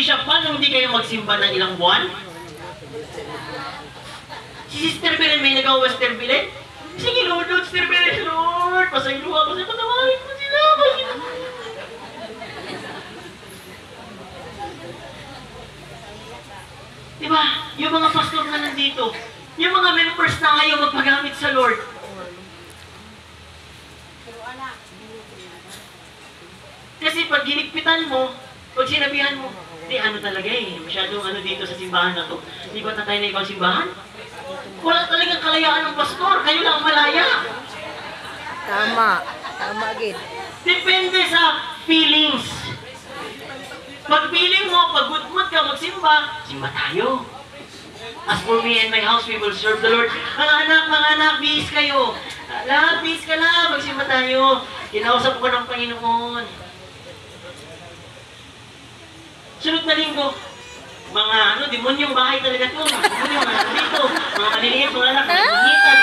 Bishop, paano hindi kayo magsimba ng ilang buwan? Si Sister Belen may nagawa, Sister Belen? Sige, Lord, Sister Belen, Lord! Pasaylo ako sa patawarin mo sila! Diba? Yung mga pastor na nandito, yung mga members na ayaw magpagamit sa Lord. Kasi pag ginigpitan mo, pag sinabihan mo, di ano talaga eh, masyadong ano dito sa simbahan na to. Di ba tatay na ikaw simbahan? Wala talagang kalayaan ng pastor, kayo lang malaya. Tama. Tama, Gid. Depende sa feelings. Pag feeling mo, pag good ka magsimba, simba tayo. As for me and my house, we will serve the Lord. Mga anak, bihis kayo. Lahat, bihis ka lang, magsimba tayo. Kinausap ko ng Panginoon. Sunod na linggo, mga demonyong bahay talaga ito. Demonyong dito. Mga maliliit, mga anak, mangitan.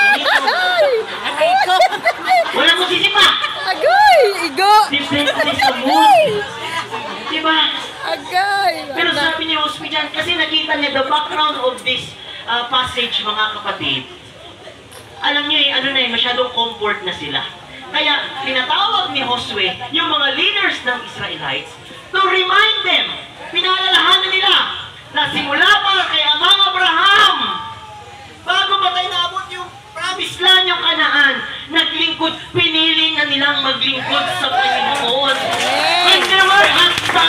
Wala mo sisipa. Agoy! Igo! Different sa mood. Diba? Agay! Pero sabi ni Josue dyan, kasi nakita niya the background of this passage, mga kapatid. Alam niyo masyadong comfort na sila. Kaya, pinatawag ni Josue yung mga leaders ng Israelites to remind them, pinaalalahanan nila, na simula pa kay Amang Abraham, bago pa tayo naabot yung promised land yung Kanaan, naglingkod, pinili na nilang maglingkod sa Panginoon. And never at sa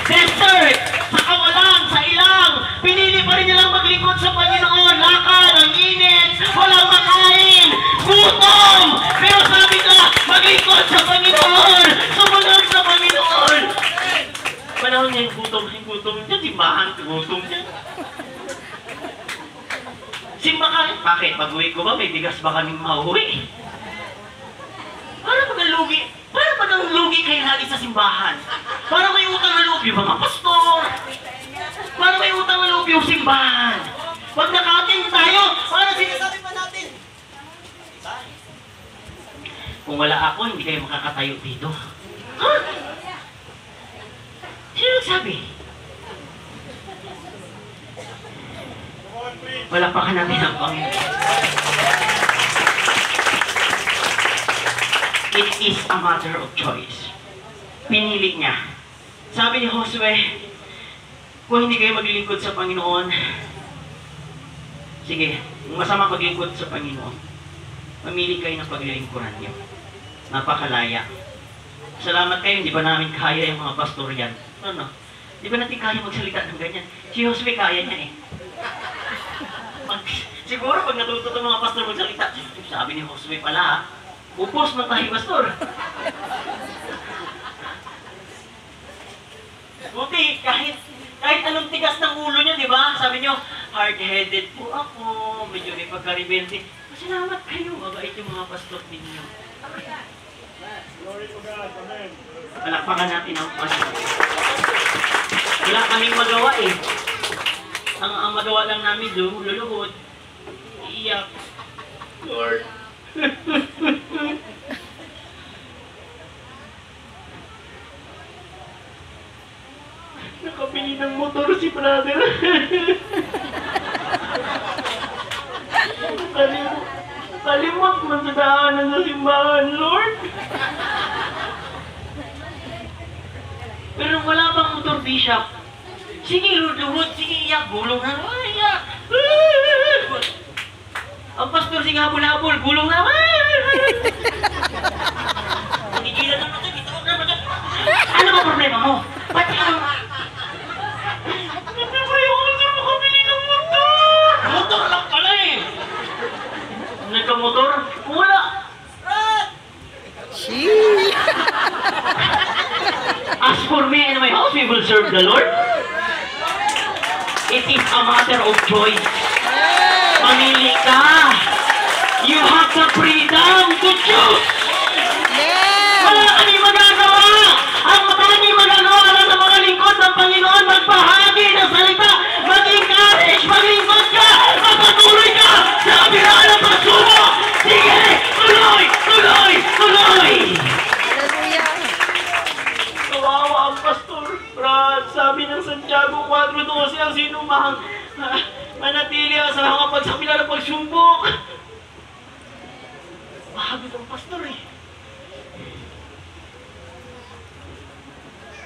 desert, sa kawalan, sa ilang, pinili pa rin nilang maglingkod sa Panginoon. Lakad, ang init, walang makain, gutom. Pero sabi ka, maglingkod sa Panginoon, sumunod sa Panginoon. Panahon niya yung gutom niya, simbahan, gutom niya. Simba ka, bakit? Pag-uwi ko ba, may bigas ba kaming mauwi? Para pag ang lugi kayo lagi sa simbahan. Para may utang na loob yung mga pastor. Para may utang na loob yung simbahan. Pag naka-attend tayo, para sinasabi pa natin. Kung wala ako, hindi kayo makakatayo dito. Ha? Sino nagsabi? Palakpakan natin ang Panginoon. It is a matter of choice. Pinili niya. Sabi ni Josue, kung hindi kayo maglilingkod sa Panginoon, sige, masama maglingkod sa Panginoon. Mamili kayo ng paglilingkuran niyo. Napakalaya. Salamat kayo, hindi ba namin kaya yung mga pastor yan? No. Hindi ba natin kaya magsalita ng ganyan? Si Josue kaya niya eh. Siguro pag natuto mga pastor magsalita, sabi ni Josue pala, upos man tayo, pastor. Buti, kahit anong tigas ng ulo niya, di ba? Sabi niyo, hard-headed po ako, medyo may pagkaribente. Salamat kayo, mabait yung mga pastor ninyo. Palakpakan natin ang pastor. Wala kaming magawa eh. Ang magawa lang namin luluhod, iiyak. Lord. Nakabili ng motor si brother. Kalimot man sa daanan sa simbahan, Lord. Pero wala bang motor, Bishop? Sige, luhod, sige, iyak, gulong na, iyak. Ang pastor, sige, habol-habol, gulong na, panigilan naman ito, ito na ba? Ano ba problema mo? Ba't ano? Siyempre, yung motor, makabili ng motor. Motor lang pala eh. Nagka-motor? Wala. As for me and my house, we will serve the Lord. It is a matter of choice. Mamili ka. You have the freedom to choose. Wala kami magagawa. Ang kami magagawa lang sa mga lingkod ng Panginoon, magpahagi ng salita, mag-encourage, maglingkod ka, magpatuloy ka sa kabila ng pagsubok. Sige, tuloy, tuloy, tuloy. Kawawa ang pastor, Brad. Sabi ng Santiago 4:12, ang sinumang manatili sa mga pagsakmila ng pagsumbok. Mahagod ang pastor eh.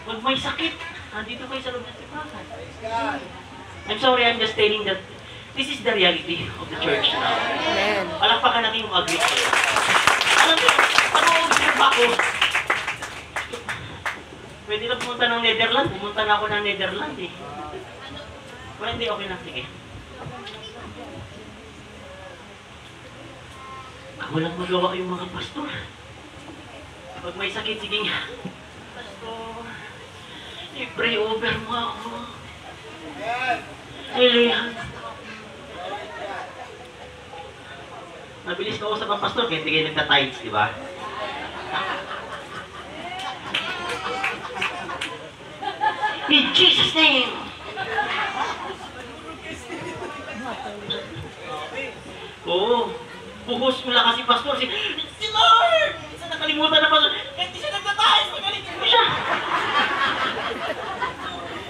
Pag may sakit, nandito kayo sa loob ng simbahan. I'm sorry, I'm just stating that this is the reality of the church now. Amen. Palakpakan natin yung agree. Alam mo, pag-o-observe ako, pwede na pumunta ng Netherlands. Pumunta na ako ng Netherlands eh. Well, hindi, okay lang. Sige. Walang magawa yung mga pastor. Pag may sakit, sige nga. Pastor, i-pray over mo ako. Ilihan. Mabilis ka usap ang pastor, kaya hindi kayo nagta-tights, di ba? In Jesus' name! Oo. Puhos mo lang kasi pastor. Si Lord! Isa nakalimutan na pastor. Hindi siya nagtatahis. Magalitin mo siya.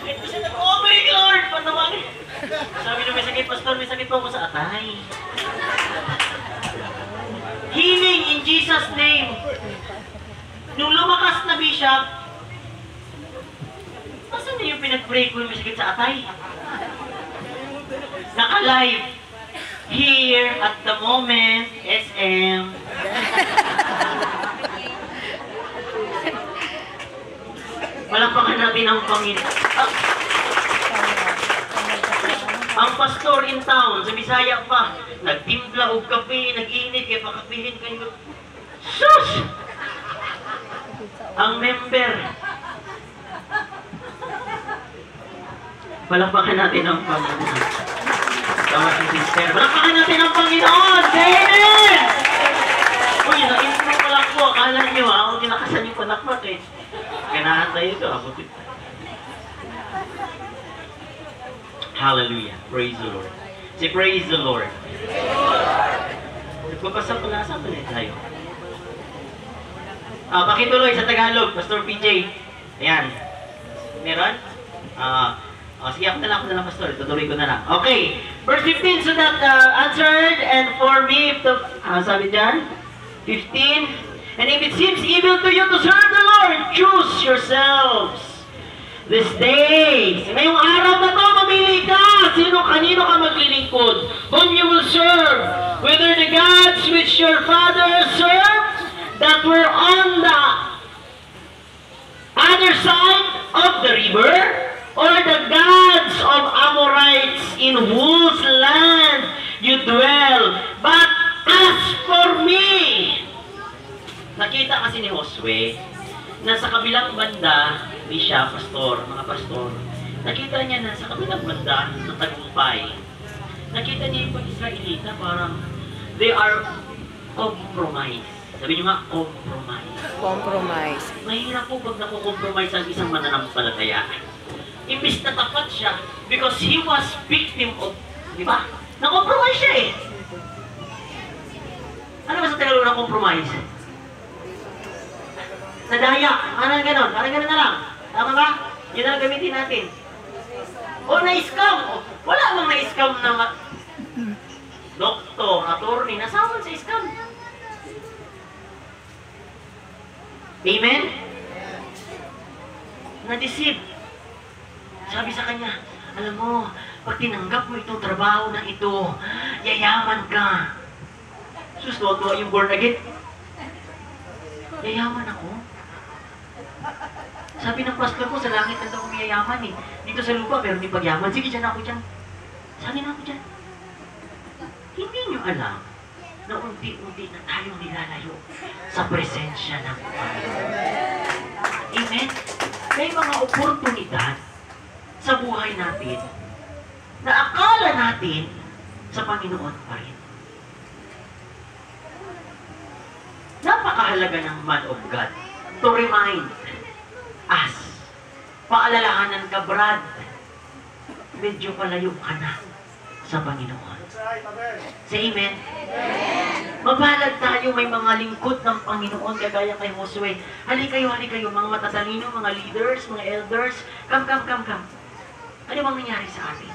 Hindi siya oh my Lord! Panawanin. Sabi na may sakit pastor. May sakit po ako sa atay. Healing in Jesus' name. Nung lumakas na bishop, asan na yung pinag-pray ko yung may sakit sa atay? Naka-live. Here, at the moment, SM. Palakpakan natin ang Panginoon. Ang pastor in town, sa Bisaya pa, nagtimpla o kape, nag-init, kaya pakapihin kayo. Sus! Ang member. Palakpakan natin ang Panginoon. Tama si sister. Palakpakan natin ang Panginoon! Amen! Uy, na-intro ko lang po. Akala nyo ako kinakasan yung palakpak eh. Ganahan tayo ito. Ako dito. Hallelujah. Praise the Lord. Say praise the Lord. Nagpapasang palasa pa rin tayo. Pakituloy sa Tagalog, Pastor PJ. Ayan. Meron? Sige, ako na lang, Pastor. Tutuloy ko na lang. Okay. Verse 15, so that answered, and for me, sabi dyan, 15, and if it seems evil to you to serve the Lord, choose yourselves this day. Ngayong araw na to, mamili ka. Kanino ka maglilingkod? Whom you will serve. Whether the gods which your fathers served, that were on the other side of the river, or the gods of Amorites in whose land you dwell. But as for me, nakita kasi ni Josue na sa kabilang banda, di siya pastor, mga pastor, nakita niya na sa kabilang banda ng tagumpay, nakita niya yung pag-Israelita parang they are compromised. Sabi niyo nga, compromise. Compromise. Mahirap po pag nakukompromise ang isang mananampalataya. Imbis na tapat siya because he was victim of, di ba? Na-compromise siya eh. Ano ba sa Tagalog na compromise? Nadaya. Parang ganon na lang. Tama ba? Yun ang gamitin natin. O na-scam. Wala bang na-scam na doktor, attorney, nasawan sa scam. Amen? Na-deceive. Sabi sa kanya, alam mo, pag tinanggap mo itong trabaho na ito, yayaman ka. Sus, tuwa yung born again. Yayaman ako? Sabi ng pastor ko, sa langit na daw kong yayaman eh. Dito sa lupa, pero may pagyaman. Sige, dyan ako dyan. Sali na ako dyan. Hindi nyo alam na unti-unti na tayong nilalayo sa presensya ng Panginoon. Amen? May mga oportunidad sa buhay natin na akala natin sa Panginoon pa rin. Napakahalaga ng man of God to remind us. Paalalahanan ka, Brad, medyo palayo ka na sa Panginoon. Say amen. Mabalad tayo, may mga lingkod ng Panginoon, kagaya kay Josue. Hali kayo, mga matatalino, mga leaders, mga elders. Come. Ano bang nangyari sa atin?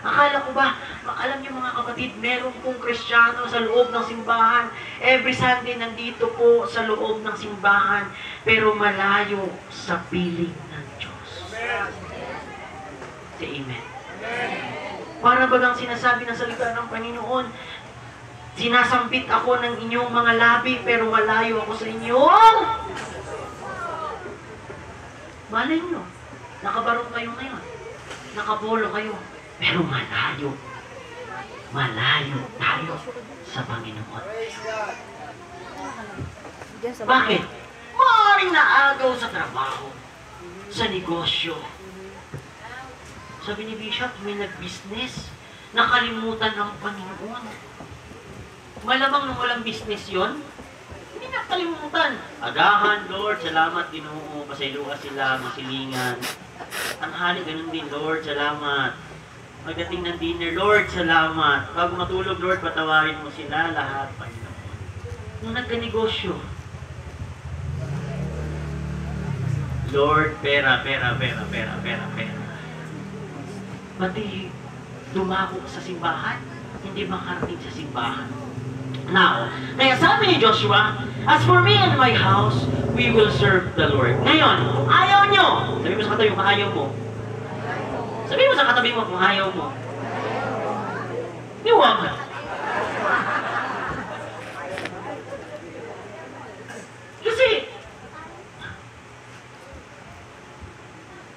Akala ko ba, alam niyo mga kapatid, meron pong Kristiyano sa loob ng simbahan. Every Sunday nandito po sa loob ng simbahan, pero malayo sa piling ng Diyos. Say amen. Para bagang sinasabi ng salita ng Panginoon, sinasambit ako ng inyong mga labi, pero malayo ako sa inyong. Malay nyo, nakabarong kayo ngayon, nakapolo kayo, pero malayo tayo sa Panginoon. Bakit? Maaaring naagaw sa trabaho, sa negosyo. Sabi ni Bishop, may nag-business, nakalimutan ng Panginoon. Malamang nung walang business yon, hindi nakalimutan. Agahan, Lord, salamat, Ginoo, pasayluha sila, masilingan. Ang hali, ganun din, Lord, salamat. Pagdating ng dinner, Lord, salamat. Bago matulog, Lord, patawarin mo sila lahat, Panginoon. Nung nagka-negosyo, Lord, pera. Pati dumako sa simbahan, hindi makarating sa simbahan. Now, kaya sabi ni Joshua, as for me and my house, we will serve the Lord. Ngayon, ayaw nyo. Sabi mo sa katabi mo, ayaw mo. Sabi mo sa katabi mo kung ayaw mo. Iwag. Kasi,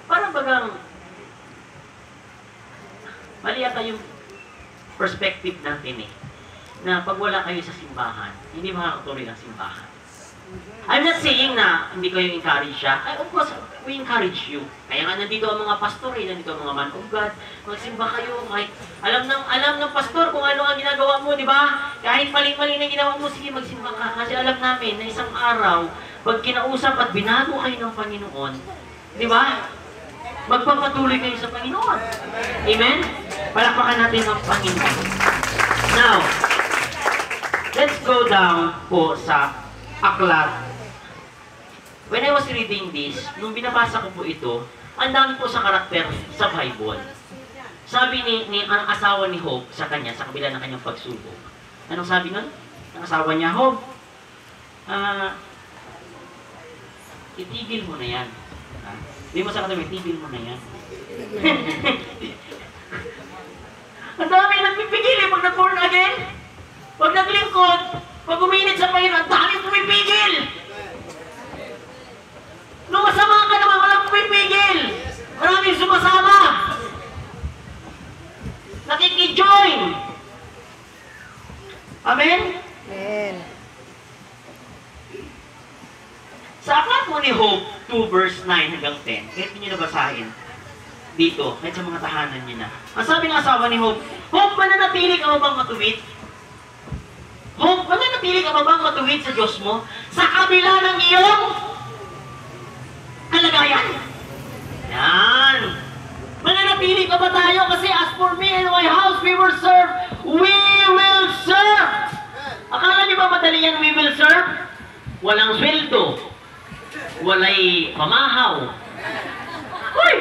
parang bagang mali ata yung perspective natin na pag wala kayo sa simbahan, hindi makakatuloy ang simbahan. I'm not saying na hindi kayo encourage siya. Of course, we encourage you. Kaya nga nandito ang mga pastor, nandito ang mga man of God. Magsimba kayo, kahit alam ng pastor kung ano ang ginagawa mo, di ba? Kahit mali-mali na ginawa mo, sige magsimba ka. Kasi alam namin na isang araw, pag kinausap at binago kayo ng Panginoon, di ba? Magpapatuloy kayo sa Panginoon. Amen? Palakpakan natin ang Panginoon. Now, let's go down po sa aklat. When I was reading this, nung binabasa ko po ito, ang dami po sa karakter sa Bible. Sabi ni ang asawa ni Job sa kanya, sa kabila ng kanyang pagsubok. Anong sabi nun? Ang asawa niya, Job, itigil mo na yan. Hindi mo sa katabi, itigil mo na yan. Ang dami nagpipigil pag nag-born again. Pag naglingkod, pag uminit sa Panginoon, ang dami pumipigil. Nung masama ka naman, walang pumipigil. Maraming sumasama. Nakikijoin. Amen? Amen. Sa aklat mo ni Job 2 verse 9 hanggang 10, kahit nyo nabasahin dito, kahit sa mga tahanan nyo na. Ang sabi ng asawa ni Job, Job, mananatili ka mo bang matuwid? Job, mananatili ka mo bang matuwid sa Diyos mo? Sa kabila ng iyong kalagayan? Yan. Mananatili ka ba tayo? Kasi as for me and my house, we will serve. We will serve. Akala niyo ba madali yan, we will serve? Walang sweldo. Walay pamahaw. Uy!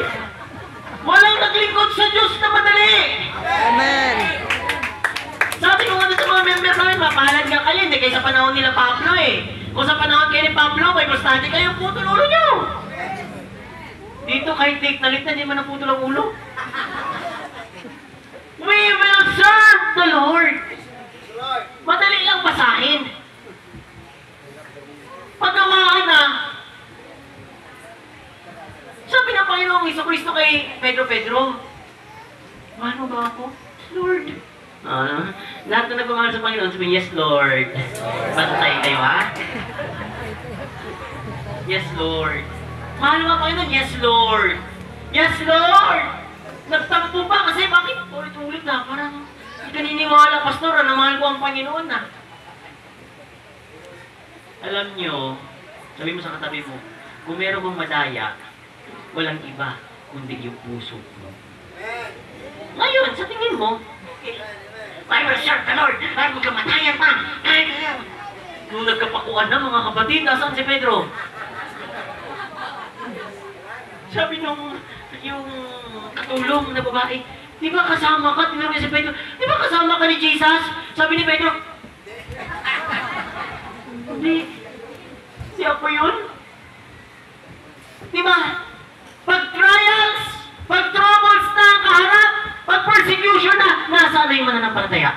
Walang naglingkod sa Diyos na madali! Amen. Sabi ko nga sa mga member namin, mapahalag nga kayo, hindi kayo sa panahon nila Pablo Kung sa panahon kayo ni Pablo, may bastante kayo, putol ulo nyo! Dito kahit take na lit na, hindi man naputol ang ulo. We will serve the Lord! Madali lang basahin. Pagawaan na, sabi ng Panginoong Jesucristo kay Pedro, mahal mo ba ako? Lord. Lahat na nagmamahal sa Panginoon, sabi, yes, Lord. Patay kayo, ha? Yes, Lord. Mahal mo ba Panginoon? Yes, Lord. Yes, Lord. Nagtampo pa kasi bakit? Ulit-ulit na. Parang hindi ka niniwala, pastor, na mahal ko ang Panginoon, na. Alam nyo, sabi mo sa katabi mo, kung meron mong madaya, walang iba, kundi yung puso mo. Ngayon, sa tingin mo, I will serve the Lord. Ay, magkamatayan pa. Nung nagkapakuan na mga kapatid, nasaan si Pedro? Sabi nung yung katulong na babae, di ba kasama ka? Tinanong niya si Pedro, di ba kasama ka ni Jesus? Sabi ni Pedro, hindi. Siya po yun? Di ba? Pag trials, pag troubles na kaharap, pag persecution na, nasaan na yung mananampalataya?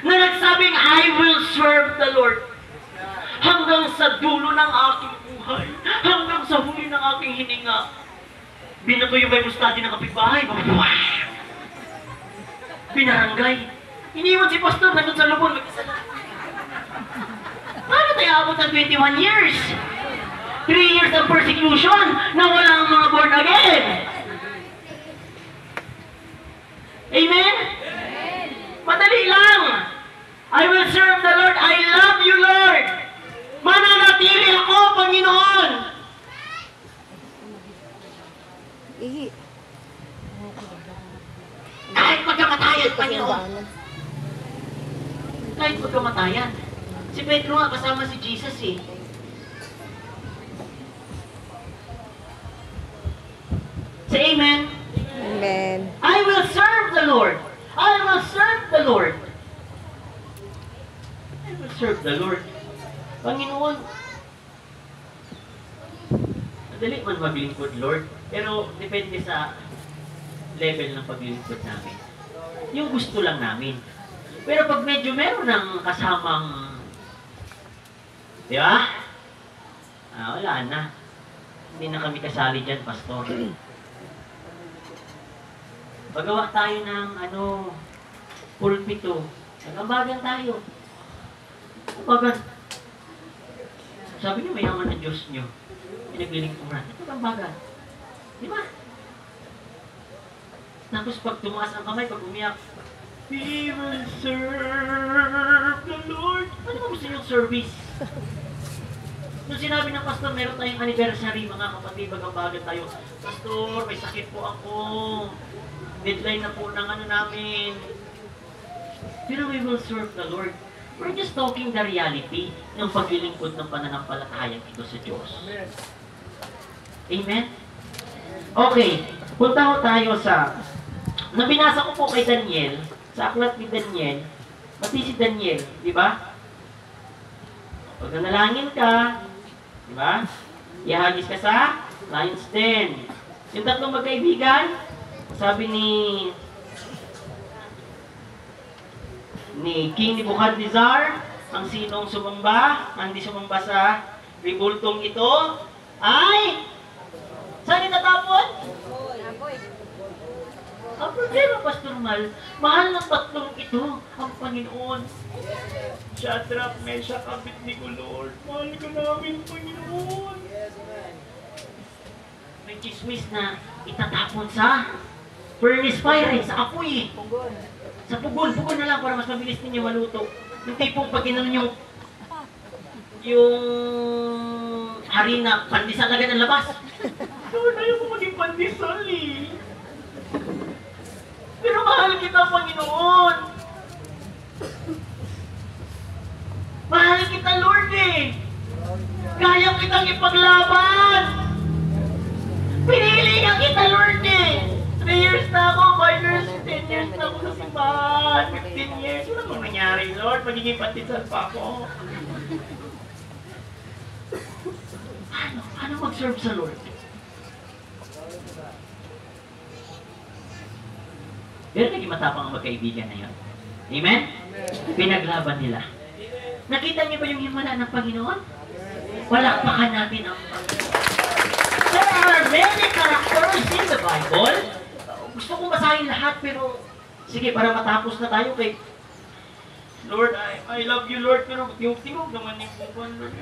Na nagsabing, I will serve the Lord hanggang sa dulo ng aking buhay, hanggang sa huli ng aking hininga. Binato yung Bible study ng kapitbahay. Pinarangay. Iniwan si pastor nandun sa lubon. Paano tayo abot ng 21 years? 3 years of persecution na wala ang mga born again. Amen? Madali lang. I will serve the Lord. I love you, Lord. Mananatili ako, Panginoon. Kahit magkamatayan, Panginoon. Kahit magkamatayan. Si Pedro nga kasama si Jesus eh. Say amen. Amen. I will serve the Lord. I will serve the Lord. I will serve the Lord. Panginoon, madali man maglingkod, Lord. Pero depende sa level ng paglingkod namin. Yung gusto lang namin. Pero pag medyo meron ng kasamang, di ba? Wala na. Hindi na kami kasali dyan, Pastor. Pagawa tayo ng pulpito. Nagambagan tayo. Nagambagan. Sabi niyo, mayaman ng Diyos niyo. Pinaglilingkuran. Nagambagan. Di ba? Tapos pag tumaas ang kamay, pag umiyak, we will serve the Lord. Ano ba gusto niyong service? Nung sinabi ng pastor, meron tayong anniversary, mga kapatid, bagambagan tayo. Pastor, may sakit po ako. Deadline na po ng namin. Pero we will serve the Lord. We're just talking the reality ng paglilingkod ng pananampalatayang ito sa Diyos. Amen? Okay, punta ko tayo sa nabinasa ko po kay Daniel, sa aklat ni Daniel, pati si Daniel, di ba? Pag nanalangin ka, di ba? Ihagis ka sa lion's den. Yung tatlong magkaibigan, sabi ni King Nebuchadnezzar, ang sinong sumamba, ang di sumamba sa ribultong ito, ay saan itatapon? Ang problema, Pastor Mal, mahal ng tatlong ito ang Panginoon. Shadrach, Meshach, Abednego, Lord. Mahal ka namin, Panginoon. May chismis na itatapon sa furnace fire, sa apoy. Sa pugon na lang para mas mabilis ninyo maluto. Yung tipong pag ginanon yung harina, pandesal agad ang labas. Lord, ayaw ko maging pandesal eh. Pero mahal kita, Panginoon. Mahal kita, Lord eh. Kaya kitang ipaglaban. Pinili ka kita, Lord eh. 3 years na ako, 5 years, 10 years na ako sa simbahan, 15 years. Wala bang nangyari, Lord? Magiging pandesal pa ako. Ano mag-serve sa Lord? Pero naging matapang ang magkaibigan na yun. Amen? Pinaglaban nila. Nakita niyo ba yung himala ng Panginoon? Walakpakan natin ang Panginoon. There are many characters in the Bible. Gusto kong basahin lahat pero sige, para matapos na tayo kay Lord, I love you, Lord, pero yung tingog naman yung buwan, Lord.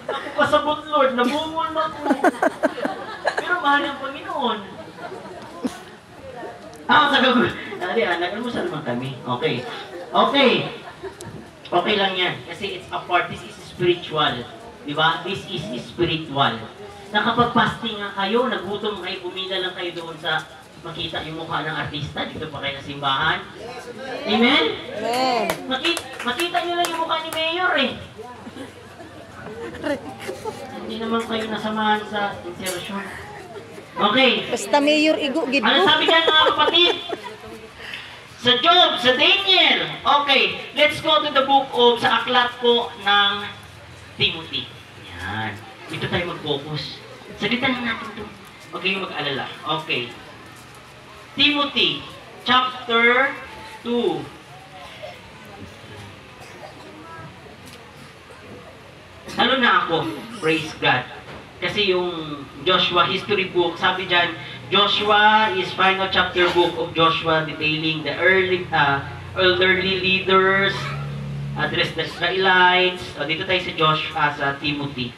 Ako pasabot, Lord, nabungon ako. Pero mahal ang Panginoon. Sabi ko, nag-almusal naman kami. Okay. Okay lang yan. Kasi it's a part, this is spiritual. Diba? This is spiritual. Na kapag fasting nga kayo, nagutom kayo, bumila lang kayo doon sa makita yung mukha ng artista dito pa kayo sa simbahan. Amen? Amen. Makita nyo lang yung mukha ni Mayor eh. Hindi naman kayo nasamahan sa insertion. Okay. Basta Mayor Igo, gid Ano mo. sabi dyan mga kapatid? Sa Job, sa Daniel. Okay, let's go to the book of, sa aklat po ng Timothy. Yan. Ito tayo mag-focus. Sagitan lang natin ito. Huwag kayong mag-alala. Okay. Timothy, chapter 2. Lalo na ako, praise God. Kasi yung Joshua history book, sabi dyan, Joshua is final chapter book of Joshua detailing the elderly leaders, address the Israelites. O, dito tayo sa Joshua, sa Timothy.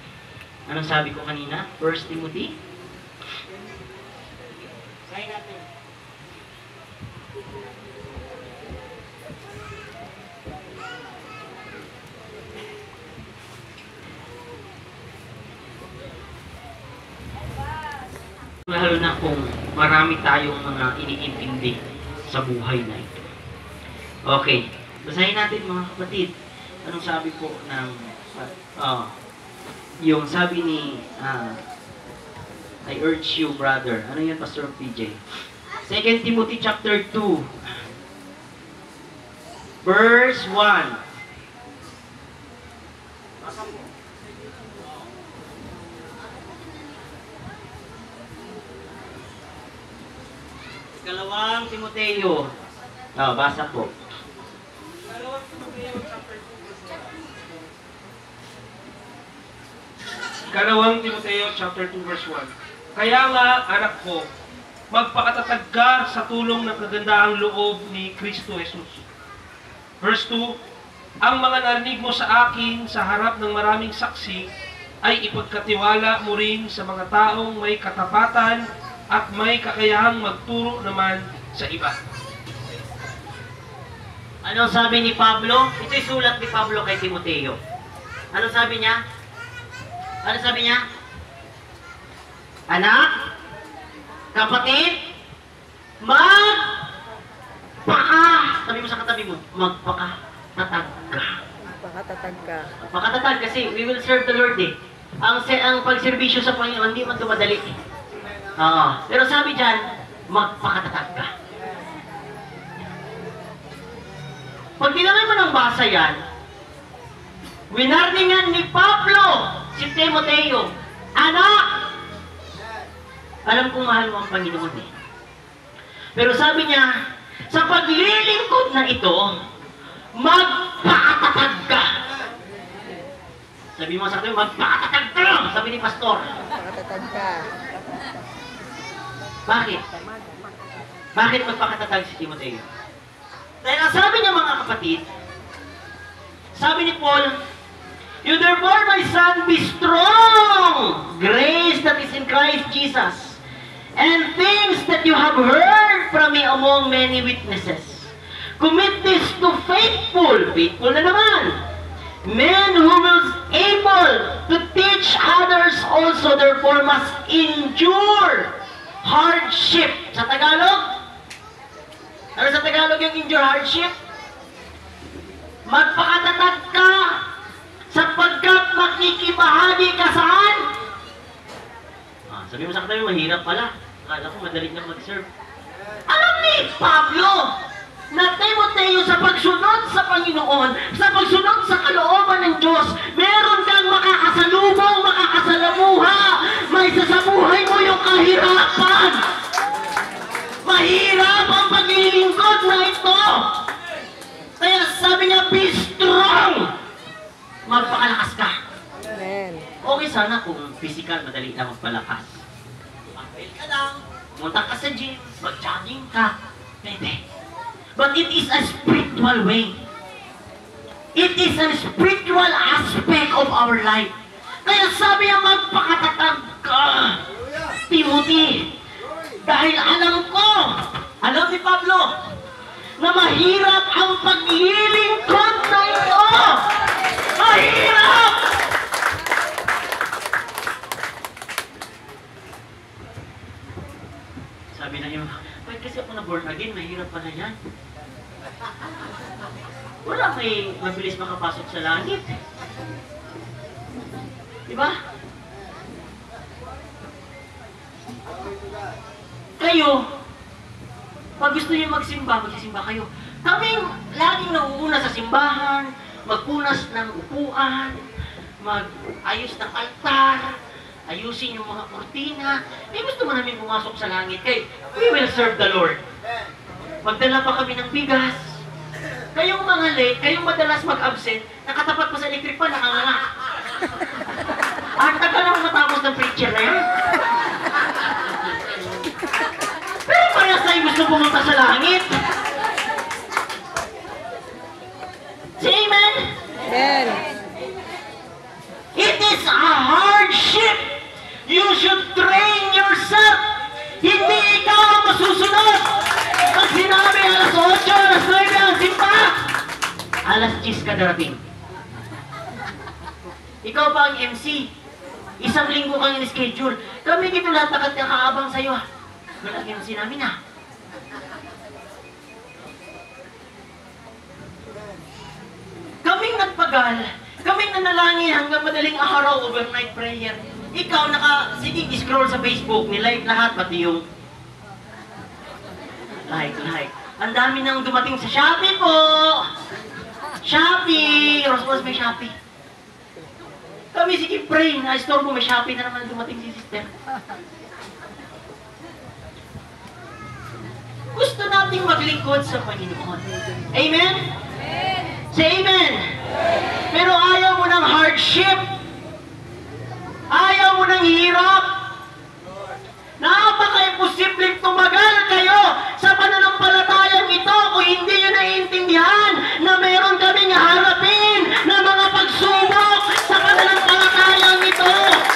Anong sabi ko kanina? 1 Timothy? Kaya natin. Lalo na kung marami tayong mga iniintindi sa buhay na ito. Okay. Basahin natin mga kapatid. Anong sabi po ng yung sabi ni I urge you, brother. Ano yan, Pastor PJ? 2 Timothy chapter 2 verse 1. Kalawang Timoteo. Basa po. Kalawang Timoteo chapter 2 verse 1. Kaya nga, anak ko, magpakatatag ka sa tulong ng kagandahang loob ni Kristo Jesus. Verse 2, ang mga narinig mo sa akin sa harap ng maraming saksi ay ipagkatiwala mo rin sa mga taong may katapatan at may kakayahang magturo naman sa iba. Ano sabi ni Pablo? Ito'y sulat ni Pablo kay Timoteo. Ano sabi niya? Ano sabi niya? Anak, kapatid, sabi mo sa katabi mo, magpakatatag ka. Pakatatag ka. Magpakatatag kasi we will serve the Lord eh. Ang pagserbisyo sa Panginoon, hindi man ito madali eh. Pero sabi dyan, magpakatatag ka. Pag tinanong mo ng basa yan, winarningan ni Pablo si Timoteo, anak! Alam kong mahal mo ang Panginoon eh. Pero sabi niya, sa paglilingkod na ito, magpakatatag ka. Sabi mo sa akin, magpakatatag ka! Sabi ni Pastor. Pakatatag ka. Bakit? Bakit magpakatatag si Timoteo? Dahil ang sabi niya mga kapatid, sabi ni Paul, you therefore, my son, be strong, grace that is in Christ Jesus, and things that you have heard from me among many witnesses. Commit this to faithful na naman, men who will able to teach others also, therefore must endure hardship. Sa Tagalog? Ano sa Tagalog yung endure hardship? Magpakatatag ka sapagkat makikibahagi ka saan? Sabi mo sa katabi, mahirap pala. Akala ko madali nang mag-serve. Alam ni Pablo na Timoteo sa pagsunod sa Panginoon, sa pagsunod sa kalooban ng Diyos, meron kang makakasalubong, makakasalamuha. May sasabuhay mo yung kahirapan. Mahirap ang paglilingkod na ito. Kaya sabi niya, be strong. Magpakalakas ka. Amen. Okay sana kung physical, madali na magpalakas. Mag-trail ka lang, pumunta ka sa gym, mag-jogging ka. Pwede. But it is a spiritual way. It is a spiritual aspect of our life. Kaya sabi niya, magpakatatag ka, Timothy. Dahil alam ko, alam ni Pablo, na mahirap ang paglilingkod na ito. Mahirap! Sabi ng iba, bakit kasi ako na born again, mahirap pala yan. Wala may mabilis makapasok sa langit. Diba? Kayo, pag gusto niyo magsimba, magsisimba kayo. Kaming laging nauuna sa simbahan, magpunas ng upuan, mag-ayos ng altar, ayusin yung mga kurtina. Gusto mo namin pumasok sa langit. Kaya, we will serve the Lord. Magdala pa kami ng bigas. Kayong mga late, kayong madalas mag-absent, nakatapat pa sa electric pa, nakanganga. Ang tagal lang matapos ng preacher na yan. Pero parang sa'yo gusto pumunta sa langit. Say amen? Amen. It is a hardship. You should train yourself. Hindi ikaw ang masusunod. Pag sinabi alas 8, alas 9 ang simpa, alas 10 ka darating. Ikaw pa ang MC. Isang linggo kang in-schedule. Kami dito lahat nakakaabang sa'yo. Walang MC namin ah. Kaming nagpagal, kaming nanalangin hanggang madaling araw, overnight prayer. Ikaw sige, scroll sa Facebook, nilike lahat, pati yung like. Ang dami nang dumating sa Shopee po! Shopee! Rosmos may Shopee. Kami sige, pray, na-store mo, may Shopee na naman dumating si sister. Gusto nating maglingkod sa Panginoon. Amen? Say amen. Pero ayaw mo ng hardship. Ayaw mo ng hirap. Napaka-imposibleng tumagal kayo sa pananampalatayang ito kung hindi nyo naiintindihan na meron kaming harapin na mga pagsubok sa pananampalatayang ito.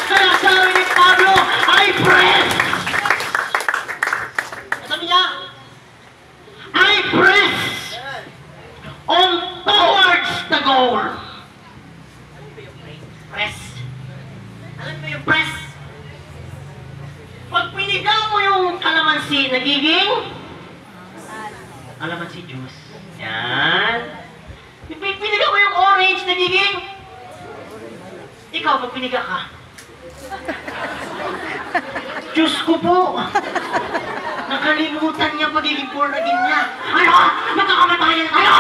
Kaya sabi ni Pablo, I press. Sabi niya, I press on towards the goal. Ano ba yung press? Ano ba yung press? Pag piniga mo yung kalamansi, nagiging kalamansi juice. Yan. Piniga mo yung orange, nagiging ikaw, pag piniga ka. Diyos ko po. Nakalimutan niya pagiging born again niya. Ano? Magkakamatayan tayo!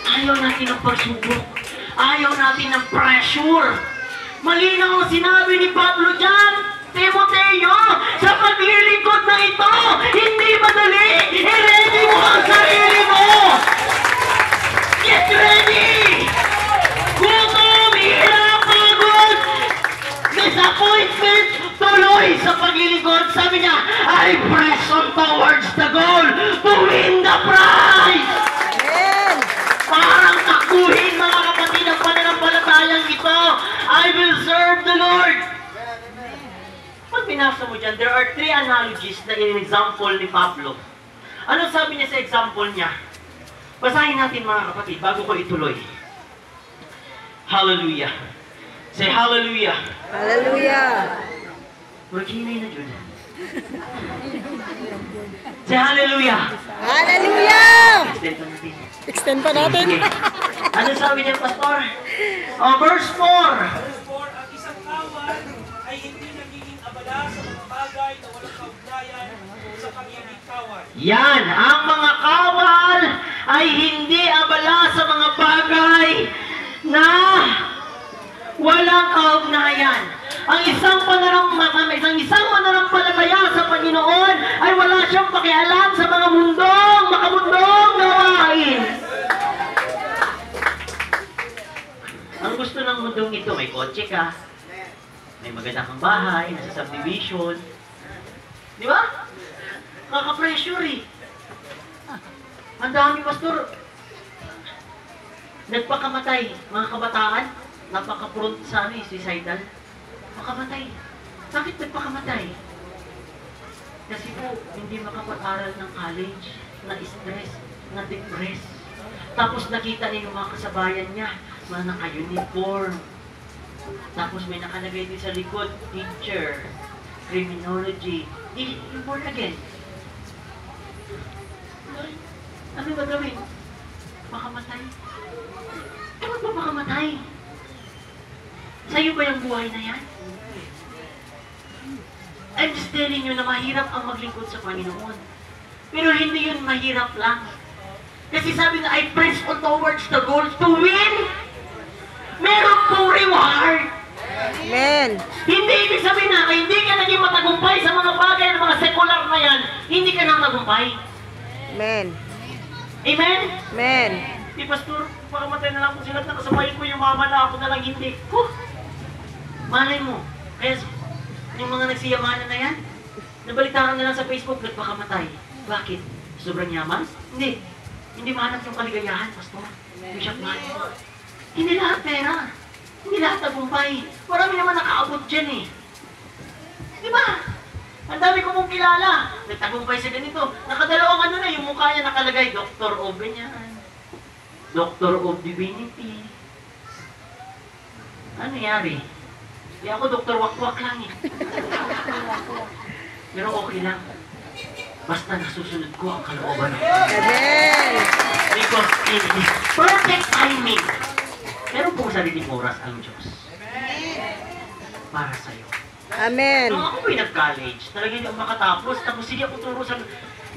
Ayaw natin ng pagsubok. Ayaw natin ng pressure. Malinaw ang sinabi ni Pablo dyan, Timoteo, sa paglilingkod na ito, hindi madali. I-ready mo ang sarili mo. Get ready! Gutom, hirap, pagod, disappointment, tuloy sa paglilingkod. Sabi niya, I press on towards the goal to win the prize. Amen. Parang takbuhin, mga kapatid, ang pananampalatayang ito. I will serve the Lord. Pag binasa mo dyan, there are 3 analogies na in-example ni Pablo. Ano sabi niya sa example niya? Basahin natin, mga kapatid, bago ko ituloy. Hallelujah. Say hallelujah. Hallelujah. Maghinay na dyan. Say hallelujah. Hallelujah. Extend pa natin. Extend pa natin. Sige. Ano sabi niya, Pastor? Verse 4. Ang isang kawan ay hindi nagiging abala sa mga bagay na walang kaugnayan sa pagiging kawan. Yan, ang mga kawal ay hindi abala sa mga bagay na walang kaugnayan. Ang isang mananampalataya sa Panginoon ay wala siyang pakialam sa mga makamundong gawain. Ang gusto ng mundong ito, may kotse ka, may maganda kang bahay, nasa subdivision. Di ba? Kaka-pressure eh. Ang dami, Pastor. Nagpakamatay, mga kabataan, napaka-prone sa suicidal. Makamatay. Bakit nagpakamatay? Kasi po, hindi makapag-aral ng college, na-stress, na-depress. Tapos nakita niya yung mga kasabayan niya, mga naka-uniform. Tapos may nakalagay din sa likod, teacher. criminology, yung born again. Ano ba gawin? Makamatay. Ano ba makamatay? Sa'yo ba yung buhay na yan? I'm just telling you na mahirap ang maglingkod sa Panginoon. Pero hindi yun mahirap lang. Kasi sabi nga, I press on towards the goal to win. Meron pong reward. Amen. Hindi ibig sabihin na hindi ka naging matagumpay sa mga bagay ng mga sekular na yan, hindi ka nang tagumpay. Amen. Amen? Amen. Di pastor, pakamatay na lang kung sila nakasabay ko, yung mama na ako na lang hindi. Malay mo. Kaya yung mga nagsiyamanan na yan, nabalitaan na lang sa Facebook, nagpakamatay. Bakit? Sobrang yaman? Hindi. Hindi mahanap yung kaligayahan, pastor. Bishop man. Hindi lahat pera. Hindi lahat tagumpay. Marami naman nakaabot dyan eh. Di ba? Ang dami ko mong kilala. Nagtagumpay sa ganito. Nakadalawang ano na, yung mukha niya nakalagay, Doctor of ganyan. Doctor of Divinity. Ano nangyari? Di ako Dr. Wakwak lang eh. Pero okay lang. Basta nasusunod ko ang kalooban ng Diyos. Amen. Because in His perfect timing, meron pong sariling oras ang Diyos. Para sa'yo. Amen. Nung ako po'y nag-college, talagang hindi ako makatapos. Tapos sige ako turo sa...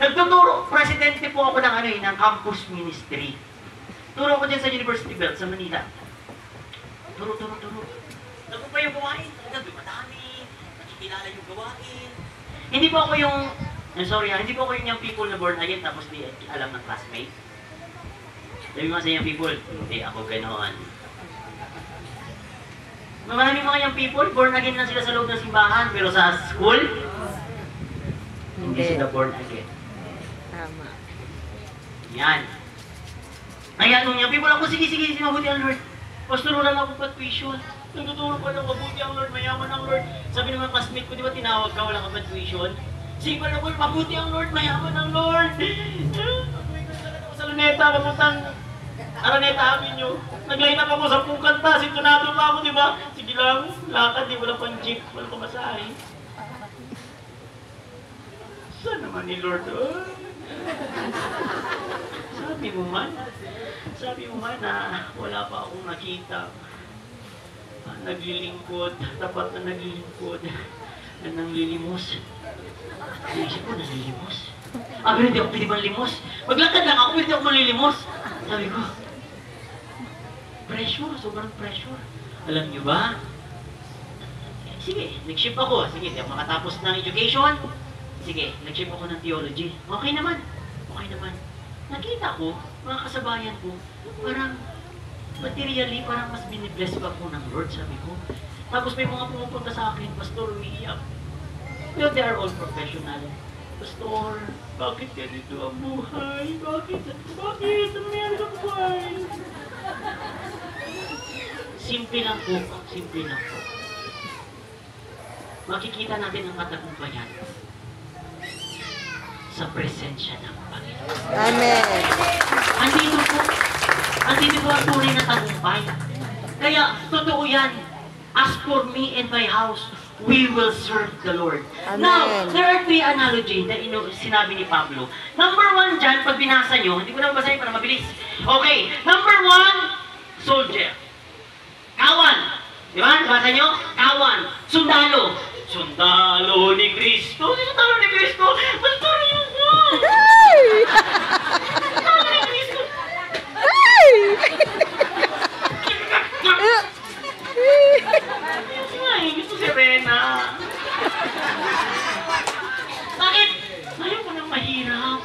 Nagtuturo, presidente po ako ng, ng campus ministry. Turo ako dyan sa University Belt, sa Manila. Turo. Ano pa yung gawain? Talagang madami. Nakikilala yung gawain. Hindi po ako yung... hindi po ako yung people na born again tapos di alam ng classmate. Sabi mga sa young people, hindi ako ganoon. Maraming mga young people, born again lang sila sa loob ng simbahan, pero sa school, hindi sila born again. Tama. Yan. Kaya nung young people, ako sige, mabuti ang Lord. Pastoral lang ako pa tuition. Nagtuturo pa ng mabuti ang Lord, mayaman ang Lord. Sabi ng mga classmate ko, di ba tinawag ka, wala ka pa tuition? Sige pa na po, mabuti ang Lord, mayaman ang Lord. Sa Luneta, kaputang Araneta Avenue. Nag-line up ako sa kanta, sintonado pa ako, di ba? Sige lang, lakad, di wala pang jeep, wala pang masahe. Saan naman ni Lord? Oh? Sabi mo man na wala pa akong nakita. Naglilingkod, tapat na naglilingkod, na nanglilimos. Naisip ko, nanlilimos. Pero hindi ako pwede manlimos. Maglakad lang ako, pwede ako manlilimos. Sabi ko, pressure, sobrang pressure. Alam niyo ba? Sige, nag-ship ako. Sige, hindi ako makatapos ng education. Sige, nag-ship ako ng theology. Okay naman. Nakita ko, mga kasabayan ko, parang materially, parang mas binibless pa po ng Lord, sabi ko. Tapos may mga pumupunta sa akin, Pastor, umiiyak. Well, they are all professional. Pastor, bakit ganito ang buhay? Bakit? Ano nangyari sa buhay? Simple lang po. Makikita natin ang katagumpayan sa presensya ng Panginoon. Amen. Andito po ang tunay na tagumpay. Kaya, totoo yan. As for me and my house, we will serve the Lord. Amen. Now, there are three analogy na sinabi ni Pablo. Number one dyan, pag binasa nyo, hindi ko na mabasahin para mabilis. Okay, number one, soldier. Kawan. Di ba? Basa nyo? Kawan. Sundalo. Sundalo ni Kristo. Sundalo ni Kristo. Sundalo ni Kristo. Sundalo ni Kristo. Gusto si Rena. Bakit? Ayaw ko ng mahirap.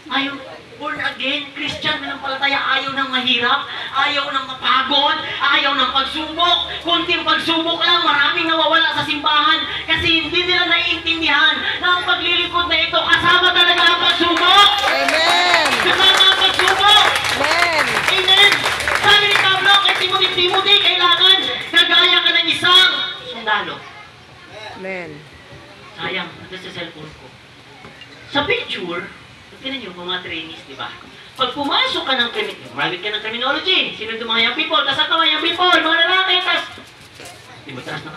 Ayaw, born again, Christian, mananampalataya, ayaw ng mahirap, ayaw ng mapagod, ayaw ng pagsubok. Kunting pagsubok lang, maraming nawawala sa simbahan kasi hindi nila naiintindihan na ang paglilingkod na ito kasama talaga ang pagsubok. Amen. Kasama ang pagsubok. Amen. Amen. Sabi ni Pablo kay Timothy, kailangan kagaya ka ng isang sundalo. Amen. Sayang, ito sa cellphone ko. Sa picture, tignan nyo, mga trainees, di ba? Pag pumasok ka ng graduate ka ng criminology, sino yung mga young people, tas ang kamay, young people, mga lalaki, tas... Di ba taas ng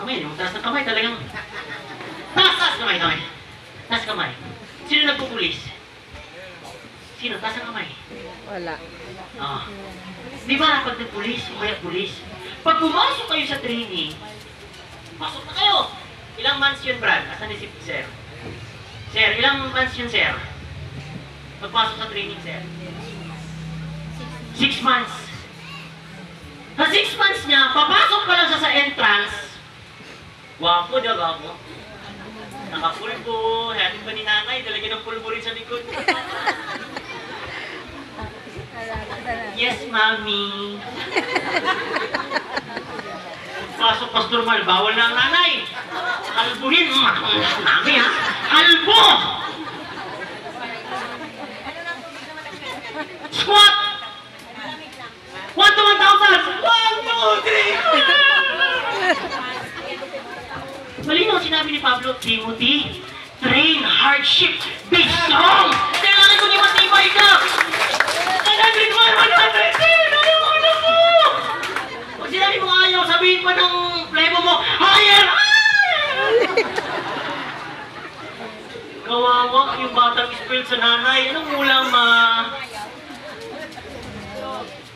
kamay? Talagang... Taas kamay, kamay. Taas kamay. Sino nagpupulis? Sino? Taas ang kamay. Wala. Ah. Di ba pag nagpulis, o kaya pulis, pag pumasok kayo sa training, pasok na kayo. Ilang months yun, Brad? Asan ni si Sir? Sir, ilang months yun, Sir? Pagpasok sa training, Sir? 6 months. Sa 6 months niya, papasok pa lang siya sa entrance. Wapo, di ba, wapo? Nakapulbo, hatid pa ni nanay, talaga ng pulbo rin sa likod. Yes, Mami. Pasok, Pastor Mal, bawal na ang nanay. Kalbuhin. Mami, ha? Kalbo! Squat! 1 to 1,000! 1, 2, 3! Malinaw sinabi ni Pablo, Timothy, train hardship, be strong! Kailangan ko di matibay ka! 100 mo, 100! Ayaw mo, alam mo! Pag sinabi mo ayaw, sabihin pa ng plebo mo, higher! Kawawa yung batang spoiled sa nanay. Anong ulam, ma?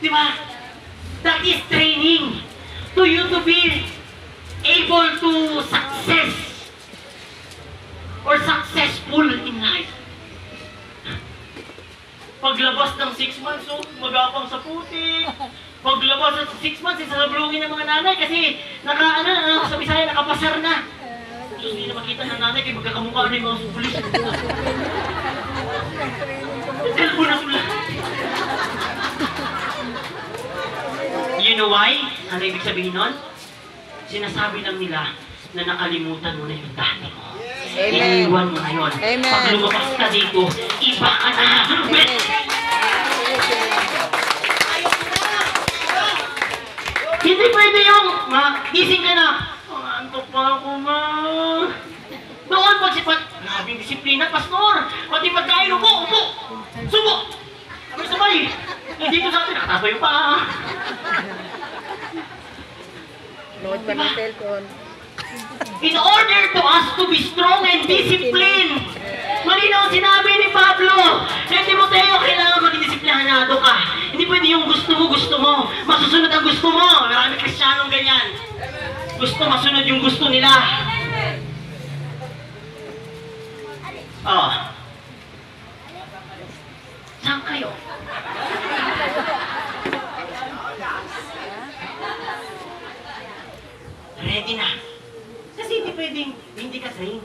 Di ba? That is training to you to be able to success or successful in life. Paglabas ng 6 months, oh, magapang sa putik. Paglabas ng 6 months, isasablungin ng mga nanay kasi sa Bisaya, nakapasar na. Diyos, hindi na makita ng nanay kaya magkakamukha na yung mga pulis. Kalbo na sula. You know why? Ano ibig sabihin nun? Sinasabi lang nila na nakalimutan mo na yung dati mo. Amen. Iniwan mo na yun. Amen. Pag lumabas ka dito, iba ka na. Amen. Hindi pwede yung gising ka na. Antok pa ako, ma. Doon pagsipat. Grabing disiplina, pastor. Pati pagkain, upo. Subo. Sabay. Dito sa atin, nakatabayo pa. Load pa ng cellphone. In order to us to be strong and disciplined. Malinaw sinabi ni Pablo. Kaya Timoteo, kailangan maging disiplinado ka. Hindi pwede yung gusto mo. Masusunod ang gusto mo. Marami Kristiyanong ganyan. Gusto, masunod yung gusto nila. Oh. Saan kayo? Ready na. Kasi hindi pwedeng hindi ka train.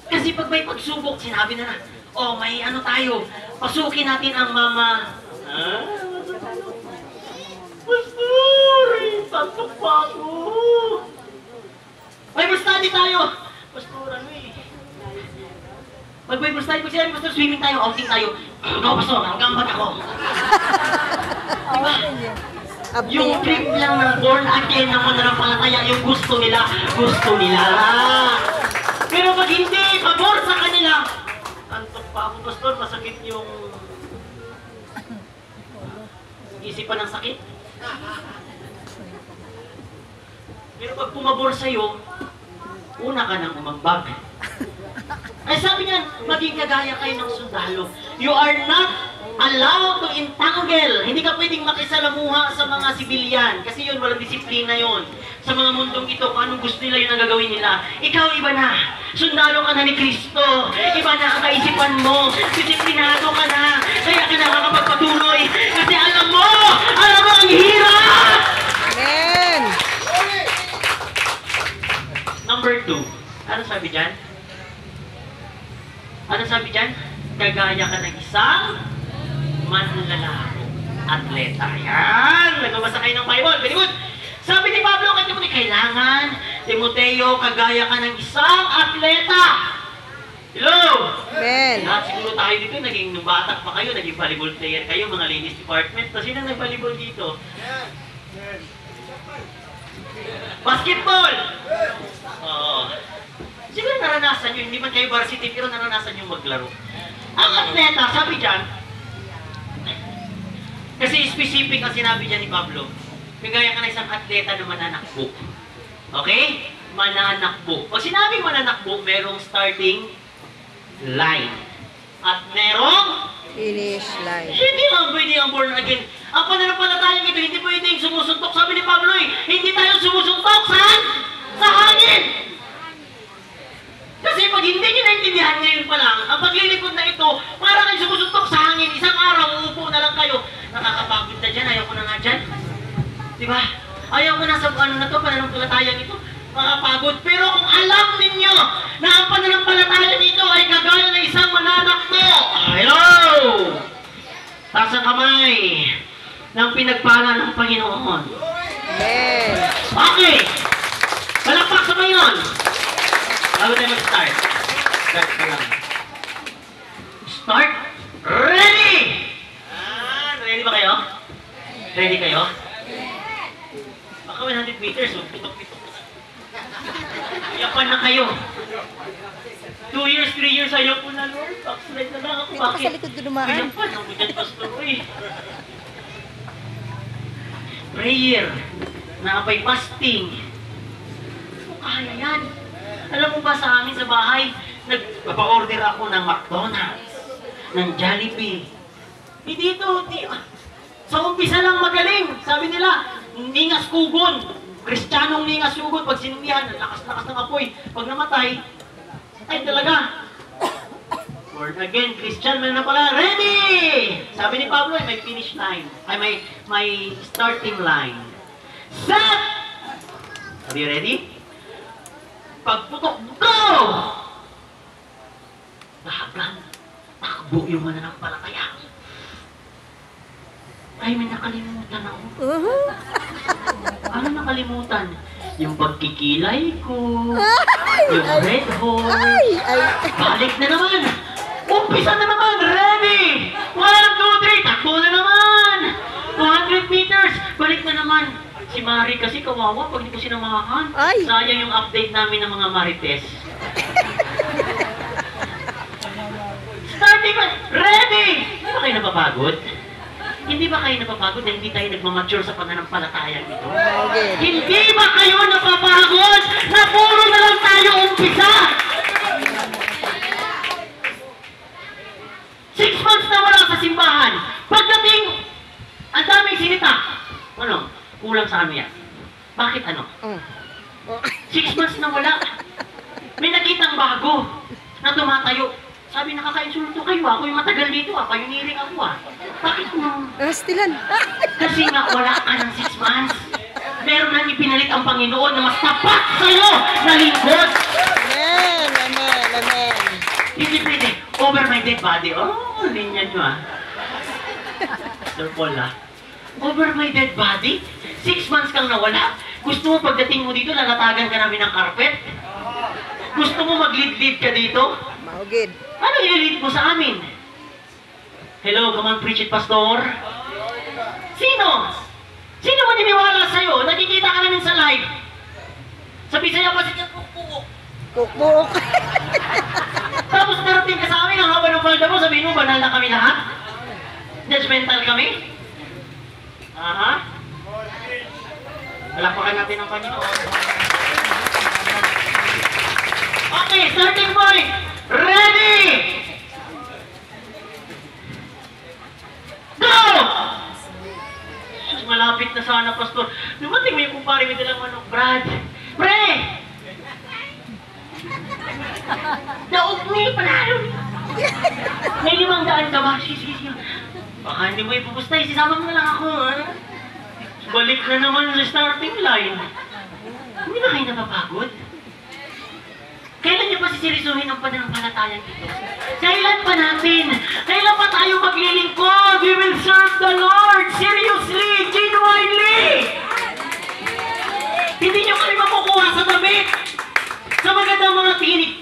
Kasi pag may pagsubok, sinabi na oh, may ano tayo, pasukin natin ang mama. Pastor, tantok pa ako. Bible study tayo. Pastor, ano eh. Pag Bible study, pag sinabi, Pastor, swimming tayo, outing tayo. Go, Pastor, hanggang ba't ako? Diba? Yung trip lang ng born again ng mananampalataya, yung gusto nila. Pero pag hindi, pabor sa kanila, antok pa ako, Pastor, masakit yung isipan ng sakit. Pero pag pumabor sa'yo, una ka nang umambag. Ay sabi niyan, maging kagaya kayo ng sundalo. You are not allowed to entangle. Hindi ka pwedeng makisalamuha sa mga sibilyan. Kasi yun, walang disiplina yun. Sa mga mundong ito, kung anong gusto nila, yun ang gagawin nila. Ikaw, iba na. Sundalo ka na ni Kristo. Iba na ang kaisipan mo. Disiplinado ka na. Kaya ka nakakapagpatuloy. Kasi alam mo ang hirap! Amen. Number 2. Ano sabi dyan? Ano sabi dyan? Kagaya ka ng isang manlalaro. Atleta. Yan! Nagbabasa kayo ng Bible. Very good. Sabi ni Pablo kay Timoteo, kailangan, Timoteo, kagaya ka ng isang atleta. Hello! Amen. Lahat siguro tayo dito, naging nung bata pa kayo, naging volleyball player kayo, mga ladies department. Tapos sino nag-volleyball dito? Basketball! Oo. Siguro naranasan nyo, hindi man kayo varsity, pero naranasan nyo maglaro. Ang atleta, sabi dyan, kasi specific ang sinabi dyan ni Pablo, kagaya ka na isang atleta na mananakbo. Okay? mananakbo. Pag sinabing mananakbo, merong starting line. At merong Finish line. hindi lang pwede ang born again. Ang pananampalatayang ito, hindi pwedeng sumusuntok. Sabi ni Pablo hindi tayo sumusuntok sa hangin. Kasi pag hindi nyo naintindihan ngayon pa lang, ang paglilipod na ito, para kayo sumusuntok sa hangin, isang araw, uupo na lang kayo. Nakakapagod na dyan, ayaw ko na nga dyan. Diba? Ayaw ko na sa pananampalatayang ito. Makapagod. Pero kung alam ninyo na ang pananampalataya nito ay kagaya ng isang mananakbo. Hello! Taas ang kamay ng pinagpala ng Panginoon. Amen. Okay! Palakpak sa ngayon! Bago tayo mag-start. Start ka lang. Start? Ready! Ready ba kayo? Ready kayo? Baka 100 meters, pitok-pitok. Iyapan na kayo. 2 years, 3 years, ayaw ko na, Lord. Backslide na lang ako. Dito ka sa likod ko dumaan. Iyapan, ako dyan, Pastor. Prayer. Nakapay fasting. Kaya yan. Alam mo ba sa amin sa bahay, nagpapa-order ako ng McDonald's, ng Jollibee. Dito, sa umpisa lang magaling. Sabi nila, ningas kugon. Kristiyanong ningas kugon. Pag sinumihan, lakas-lakas ng apoy. Pag namatay, ay talaga. Born again, Christian man na pala. Ready! Sabi ni Pablo, may finish line. Ay, may starting line. Set! Are you ready? Pagputok, go! Lahagan, takbo yung mananampalataya. Ay, may nakalimutan ako. Ano nakalimutan? Yung pagkikilay ko, yung red horse. Balik na naman! Umpisa na naman! Ready! 1, 2, 3, takbo na naman! 200 meters, balik na naman. Si Mari kasi kawawa pag hindi ko sinamahan. Ay! Sayang yung update namin ng mga Marites. Starting ba? Ready! Hindi ba kayo napapagod? Hindi ba kayo napapagod na hindi tayo nagmamature sa pananampalataya nito? Okay. Hindi ba kayo napapagod na puro na lang tayo umpisa? 6 months na wala sa simbahan. Pagdating, ang daming sinita. Ano? Kulang sa ano yan. Bakit ano? 6 months na wala. May nakitang bago na tumatayo. Sabi, nakaka-insulto kayo. Ako yung matagal dito. Payuniring ako. Bakit mo? Stilan. Kasi nga wala ka ng 6 months. Meron nang ipinalit ang Panginoon na mas tapat sa'yo na lingkod. Amen. Amen. Amen. Hindi pwede. Over my dead body. Oh, linya nyo Sir Paul Over my dead body? 6 months kang nawala? Gusto mo pagdating mo dito, lalatagan ka namin ng carpet? Gusto mo mag-lead-lead ka dito? Mahugid. Ano i-lead mo sa amin? Hello, come on, preach it, Pastor. Sino? Sino maniniwala sa'yo? Nakikita ka namin sa live. Sa Bisaya pa siya, kukuk. Kukbuk. Tapos darating ka sa amin, ang haba ng falda mo, sabihin mo, banal na kami lahat? Judgmental kami? Aha. Palakpakan natin ang Panginoon. Okay, starting point. Ready! Go! Sus, malapit na sana, Pastor. Dumating mo yung kumpare mo dalang manok, Brad. Pre! Naugni, panalo! May 500 ka ba? Sige. Baka hindi mo ipupustay, sisama mo na lang ako, ha? Balik na naman sa starting line. Hindi ba kayo napapagod? Kailan niyo pa sisirisuhin ang pananampalatayang ito? Kailan pa natin? Kailan pa tayo maglilingkod? We will serve the Lord seriously, genuinely! Hindi niyo kami makukuha sa damit! Sa magandang mga tinig.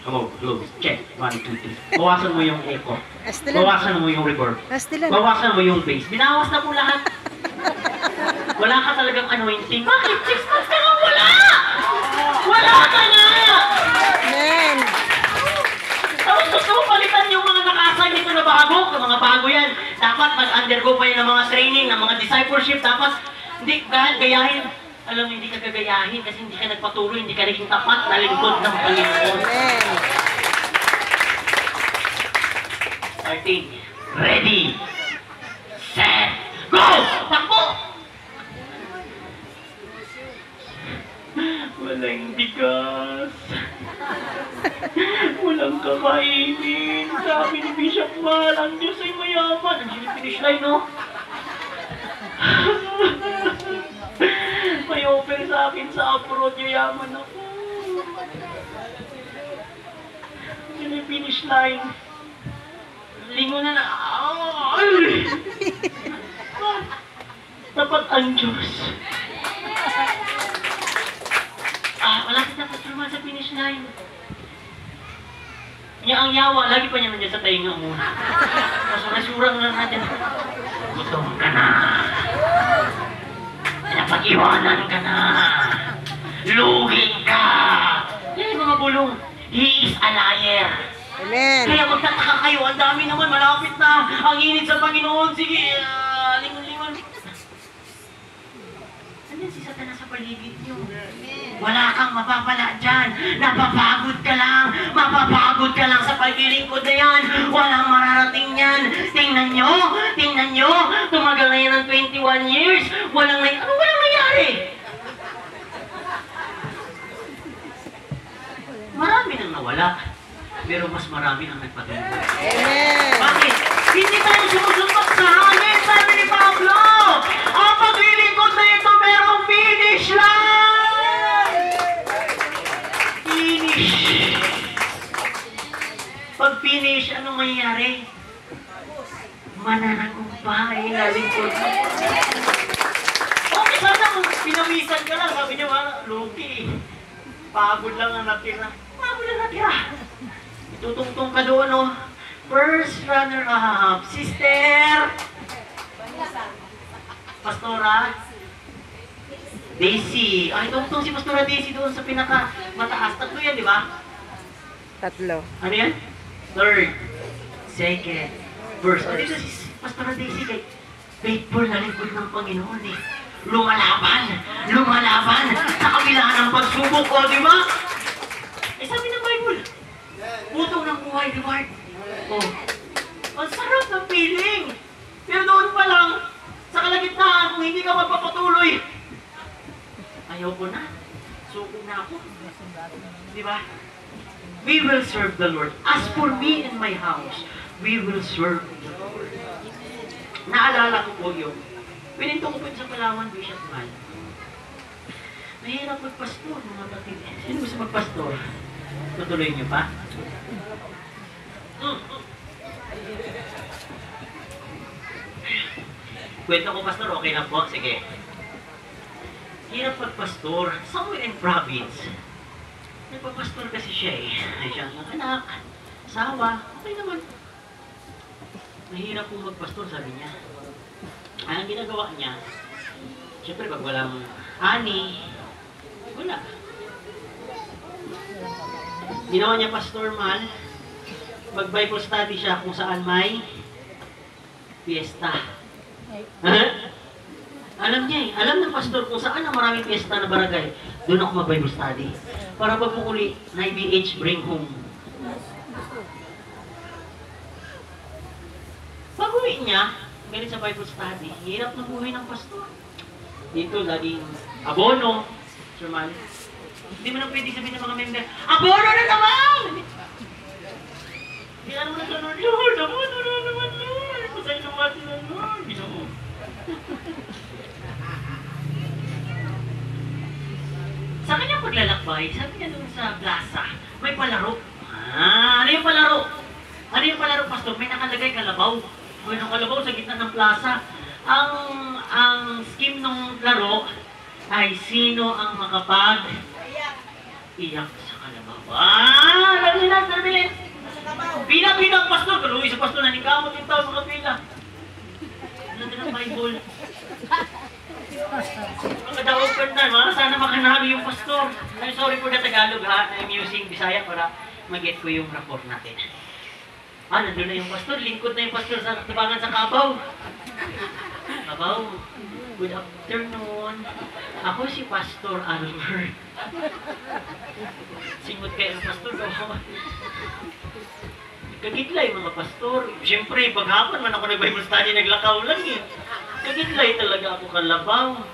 Hello, check. 1, 2, 3. Bawasan mo yung echo. Stilan. Bawasan mo yung reverb. Stilan. Bawasan mo yung bass. Binawas na po lahat. Wala ka talagang anointing. Bakit? 6 months ka nga wala! Wala ka na! Amen. Tapos gusto mo palitan yung mga nakasay dito na bago. Mga bago yan. Dapat mag-undergo pa yun ng mga training, ng mga discipleship. Dapat, hindi, gayahin. Alam mo, hindi ka gagayahin kasi hindi ka nagpatuloy, hindi ka naging tapat na lingkod ng Panginoon. Amen. 13. Ready, set, go! Takbo! Walang bigas. Walang kakainin. Sabi ni Bishop Mal, ang Diyos ay mayaman. Ang finish line, no? May offer sa akin sa abroad, yayaman ako. Yung finish line. Lingon na na. Ay! Dapat ang Diyos. Malapit na Pastor Mal sa finish line. Niya ang yawa, lagi pa niya nandiyan sa tainga mo. Masurang-surang lang natin. Gutom ka na. Napag-iwanan ka na. Luging ka. Yan yung mga bulong. He is a liar. Amen. Kaya magtataka kayo, ang dami naman, malapit na. Ang init sa Panginoon. Sige, lingon-lingon. Nandiyan si Satanas sa paligid niyo. Wala kang mapapala dyan. Napapagod ka lang. Mapapagod ka lang sa paglilingkod na yan. Walang mararating yan. Tingnan nyo. Tumagal na yan ng 21 years. Walang nangyari? Marami nang nawala. Pero mas marami ang nagpatuloy. Amen. Bakit? Hindi tayo sumusunod sa hangin, sabi ni Pablo. Ang paglilingkod na ito merong finish line. Finish. Pag finish, anong mangyayari? Mananagumpay na lingkod. Okay, sana kung pinawisan ka lang, sabi niya, lugi. Pagod lang ang natira. Itutungtong ka doon, no? First runner-up, Sister Pastora Daisy. Itungtong si Pastora Daisy doon sa pinaka-mataas. Tatlo yan, di ba? Tatlo. Ano yan? Third, second, verse. Dito si Pastora Daisy kay faithful na lingkod ng Panginoon eh. Lumalaban sa kabila ng pagsubok, o di ba? Sabi ng Bible, putong ng buhay, reward. Ang sarap ng feeling. Pero doon pa lang, sa kalagitnaan, kung hindi ka magpapatuloy, ayaw ko na. Suko na ako. Di ba? We will serve the Lord. As for me and my house, we will serve the Lord. Naalala ko po yun. Pininto ko po sa Palawan, Bishop Mal. Mahirap magpastor, mga kapatid. Sino gusto magpastor? Tutuloy niyo pa? Kwento ko, pastor, okay lang po? Sige. Hirap magpastor. Somewhere in province. Nagpapastor kasi siya eh. Ay siya ang anak, asawa. Okay naman. Mahirap po magpastor, sabi niya. Ang ginagawa niya, siyempre pag walang ani, wala. Ginawa niya, Pastor Mal, mag-Bible study siya kung saan may fiesta. Alam niya eh, alam ng pastor kung saan ang maraming fiesta na barangay. Doon ako mag-Bible study. Para pag muli, na IBH bring home. Pag-uwi niya, galing sa Bible study, hirap na buhay ng pastor. Dito, laging abono. Sir Man, hindi mo na pwede sabihin ng mga member, abono na naman! Hindi naman na sa Lord, Lord, abono na naman, Lord! Pasay lumati na, Lord! Ginoo. Sa kanyang paglalakbay, sabi niya doon sa plaza, may palaro. Ano yung palaro? Ano yung palaro, pastor? May nakalagay kalabaw. Mayroong kalabaw sa gitna ng plaza. Ang scheme ng laro ay sino ang iyak sa kalabaw. Nabilis! Pila-pila ang pastor. Kaluwi sa pastor, nanikamot yung tao mga pila. Ano din ang Bible? Ang kadawag ka na, sana makanalo yung pastor. I'm sorry for the Tagalog ha. I'm using Bisaya para mag-get ko yung rapport natin. Nandun na yung pastor. Lingkod na yung pastor sa tabangan sa Kabaw. Kabaw. Good afternoon. Ako si Pastor Albert. Singot kayo ng pastor ko. Kagitlay mga pastor. Siyempre, paghapon man ako nag-Bible study, naglakaw lang eh. Kagitlay talaga ako kalabaw.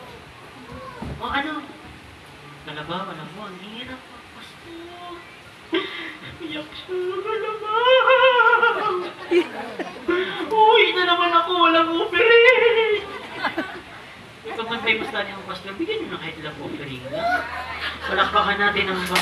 O ano? Kalabaw, alam mo, ang hirap pastor. Iyak siya, kalabaw. Uy, na naman ako, walang offering. Ikaw mag-Bible study ng pastor, bigyan nyo na kahit lang offering na. Palakpakan natin ang ba.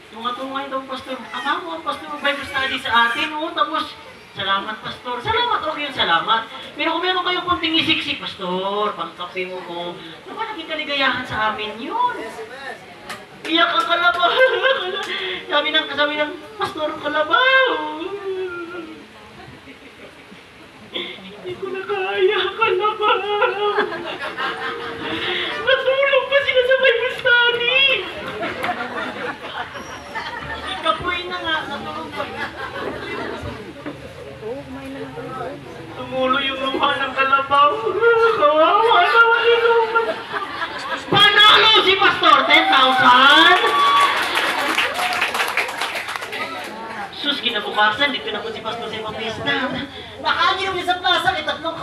Tunga-tunga daw, pastor. Ama mo ang pastor mag-Bible study sa atin. O, tapos, salamat, pastor. Salamat, okay yun, salamat. Pero kung meron kayong konting isiksi, pastor, pangkape mo mo, naman naging kaligayahan sa amin yun. Iyak ang kalabaw. sabi ng pastor, kalabaw. Hindi ko na kaya, kalabaw. Natulog pa sila sa Bible study. Ikapoy na nga, natulog pa. Tumulo yung luha ng kalabaw. Kawawa naman yung luha. Panalo si Pastor, 10,000. Sus, kinabukasan, dito na po si Pastor sa ibang pista. Nakagin yung isang plaza, tatlong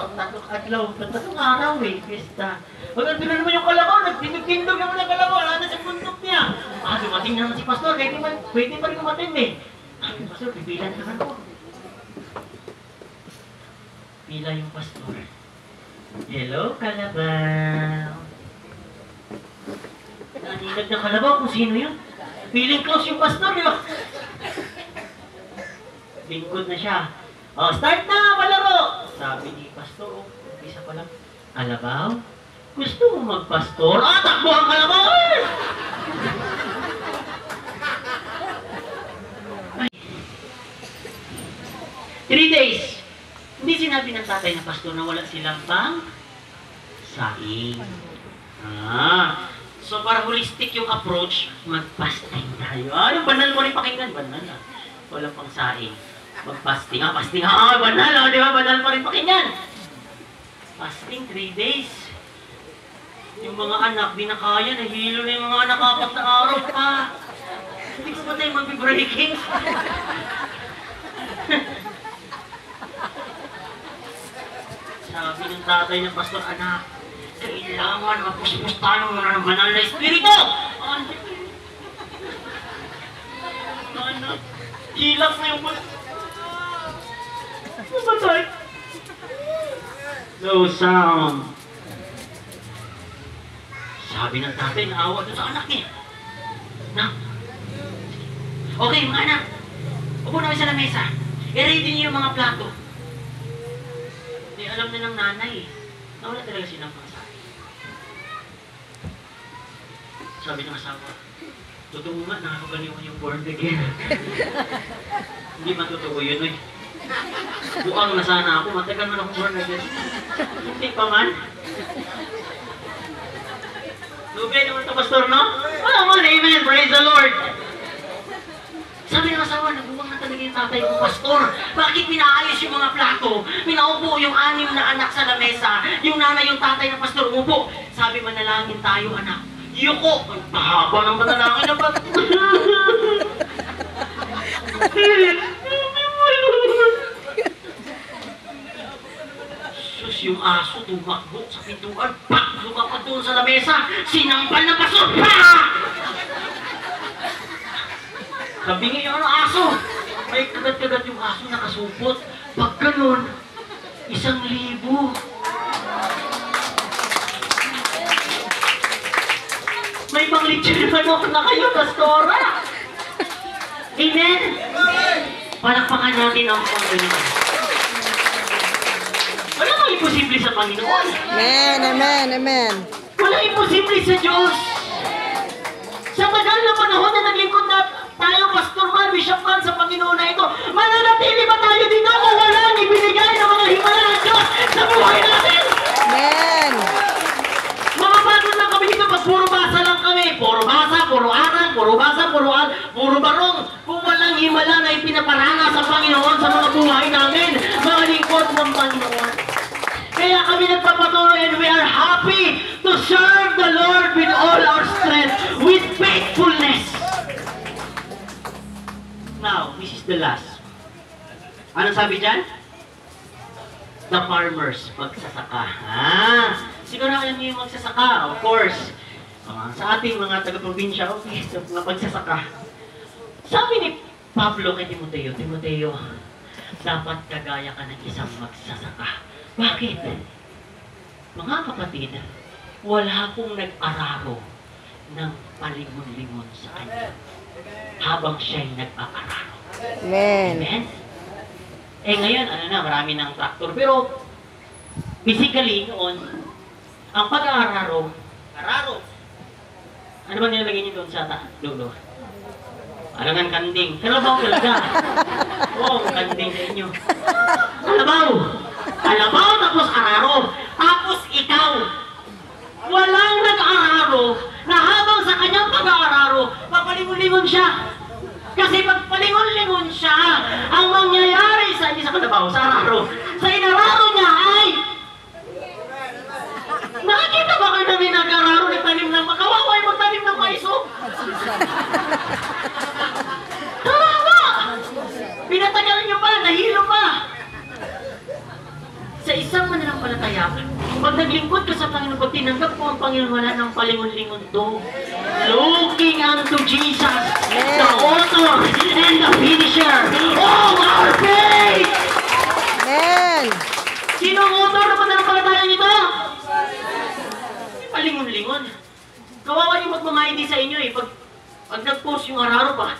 araw eh, pista. Pag na naman yung kalabaw, nagtindog-tindog naman ang kalabaw, wala na sa bundok niya. Dumating na naman si Pastor, pwede pa rin kumatin eh. Pastor, pipila na naman po. Pila yung pastor. Hello, kalabaw. Naninag ng kalabaw kung sino yun. Feeling close yung pastor, yun. Lingkod na siya. Oh, start na, palaro! Sabi ni pastor, isa pa lang. Kalabaw? Gusto mo magpastor? Takbo ang kalabaw! Ay. 3 days. Hindi sinabi ng tatay na pastor na wala silang pang saing. So para holistic yung approach, mag-fasting tayo. Yung banal mo rin pakinggan, banal na. Walang pang saing. Mag-fasting. Fasting. Banal. Di ba? Banal mo rin pakinggan. Fasting 3 days. Yung mga anak, di na kaya, nahilo na yung mga anak 4 na araw pa. Hindi ko ba tayo mag-breaking? Sabi ng tatay ng pastor, anak, kailangan mapuspustahan mo na ng banal na espiritu. Anak, hilak na yung pastor. Namatay. No sound. Sabi ng tatay, naawa doon sa anak niya. Okay, mga anak, upo na kayo sa lamesa. I-ready niyo yung mga plato. Alam na ng nanay na wala talaga silang pangsabi. Sabi ng asawa, totoo nga, nakakagaliwan yung born again. Hindi matotoo yun eh. Bukang na sana ako, matagal man akong born again. Hindi pa man. Lugay naman ito, pastor, no? Wala mo, amen, praise the Lord. Sabi ng asawa, nabuwang na talaga yung tatay ko, pastor. Bakit pinaayos yung mga plato? Pinaupo yung 6 na anak sa lamesa. Yung nanay, yung tatay ng pastor, umupo. Sabi, manalangin tayo, anak. Yuko! Ay, pahaba ng manalangin na ba? Sus, yung aso tumakbo sa pintuan. Pak! Lumapat doon sa lamesa. Sinampal ng pastor. Pak! Kabingi yung aso. May kagat-kagat yung aso nakasupot. Pag ganun, 1,000. May panglitsyon manok na kayo, pastora. Amen? Palakpakan natin ang Panginoon. Wala kang imposible sa Panginoon. Amen, amen, amen. Walang imposible sa Diyos. Sa tagal na panahon na naglingkod na tayo, Pastor Man, Bishop Man, sa Panginoon na ito, mananatili ba tayo dito kung walang ibinigay ng mga himala ng Diyos sa buhay natin? Amen. Mga bago lang kami dito, pag puro basa lang kami. Puro basa, puro aral, puro basa, puro barong. Kung walang himala himala na ipinaparana sa Panginoon sa mga buhay namin, mga lingkod ng Panginoon. Kaya kami nagpapatuloy and we are happy to serve the Lord with all our strength, with faithfulness. Now, this is the last. Anong sabi dyan? The farmers, magsasaka. Siguro alam niyo yung magsasaka, of course. Sa ating mga taga-probinsya, okay, sa mga pagsasaka. Sabi ni Pablo kay Timoteo, Timoteo, dapat kagaya ka ng isang magsasaka. Bakit? Mga kapatid, wala pong nag-araro ng palingon-lingon sa kanya habang siya'y nag-aararo. Amen. Amen? Ngayon, marami ng traktor. Pero, physically, noon, ang pag-aararo, ano ba nilalagay niyo doon sa dulo? Alangan kanding. Kalabaw talaga. Oo, kanding sa inyo. Kalabaw! Kalabaw tapos araro. Tapos ikaw. Walang nag-araro na habang sa kanyang pag-aararo, papalingon-lingon siya. Kasi pag palingon-lingon siya, ang mangyayari sa, hindi sa kalabaw, sa araro, sa inararo niya ay, nakikita ba kayo namin nag-araro ng tanim ng makawaway mo tanim ng maiso? Kawawa! Pinatagal niyo pa, nahilo pa. Sa isang mananampalataya, pag naglingkod ka sa Panginoon, pag tinanggap mo ang Panginoon, wala ng palingon-lingon to. Looking unto Jesus, the author and the finisher of our faith! Amen. Sino ang author ng mananampalataya nito? Palingon-lingon. Kawawa yung magmamahidi sa inyo eh. Pag nag-post yung araro pa,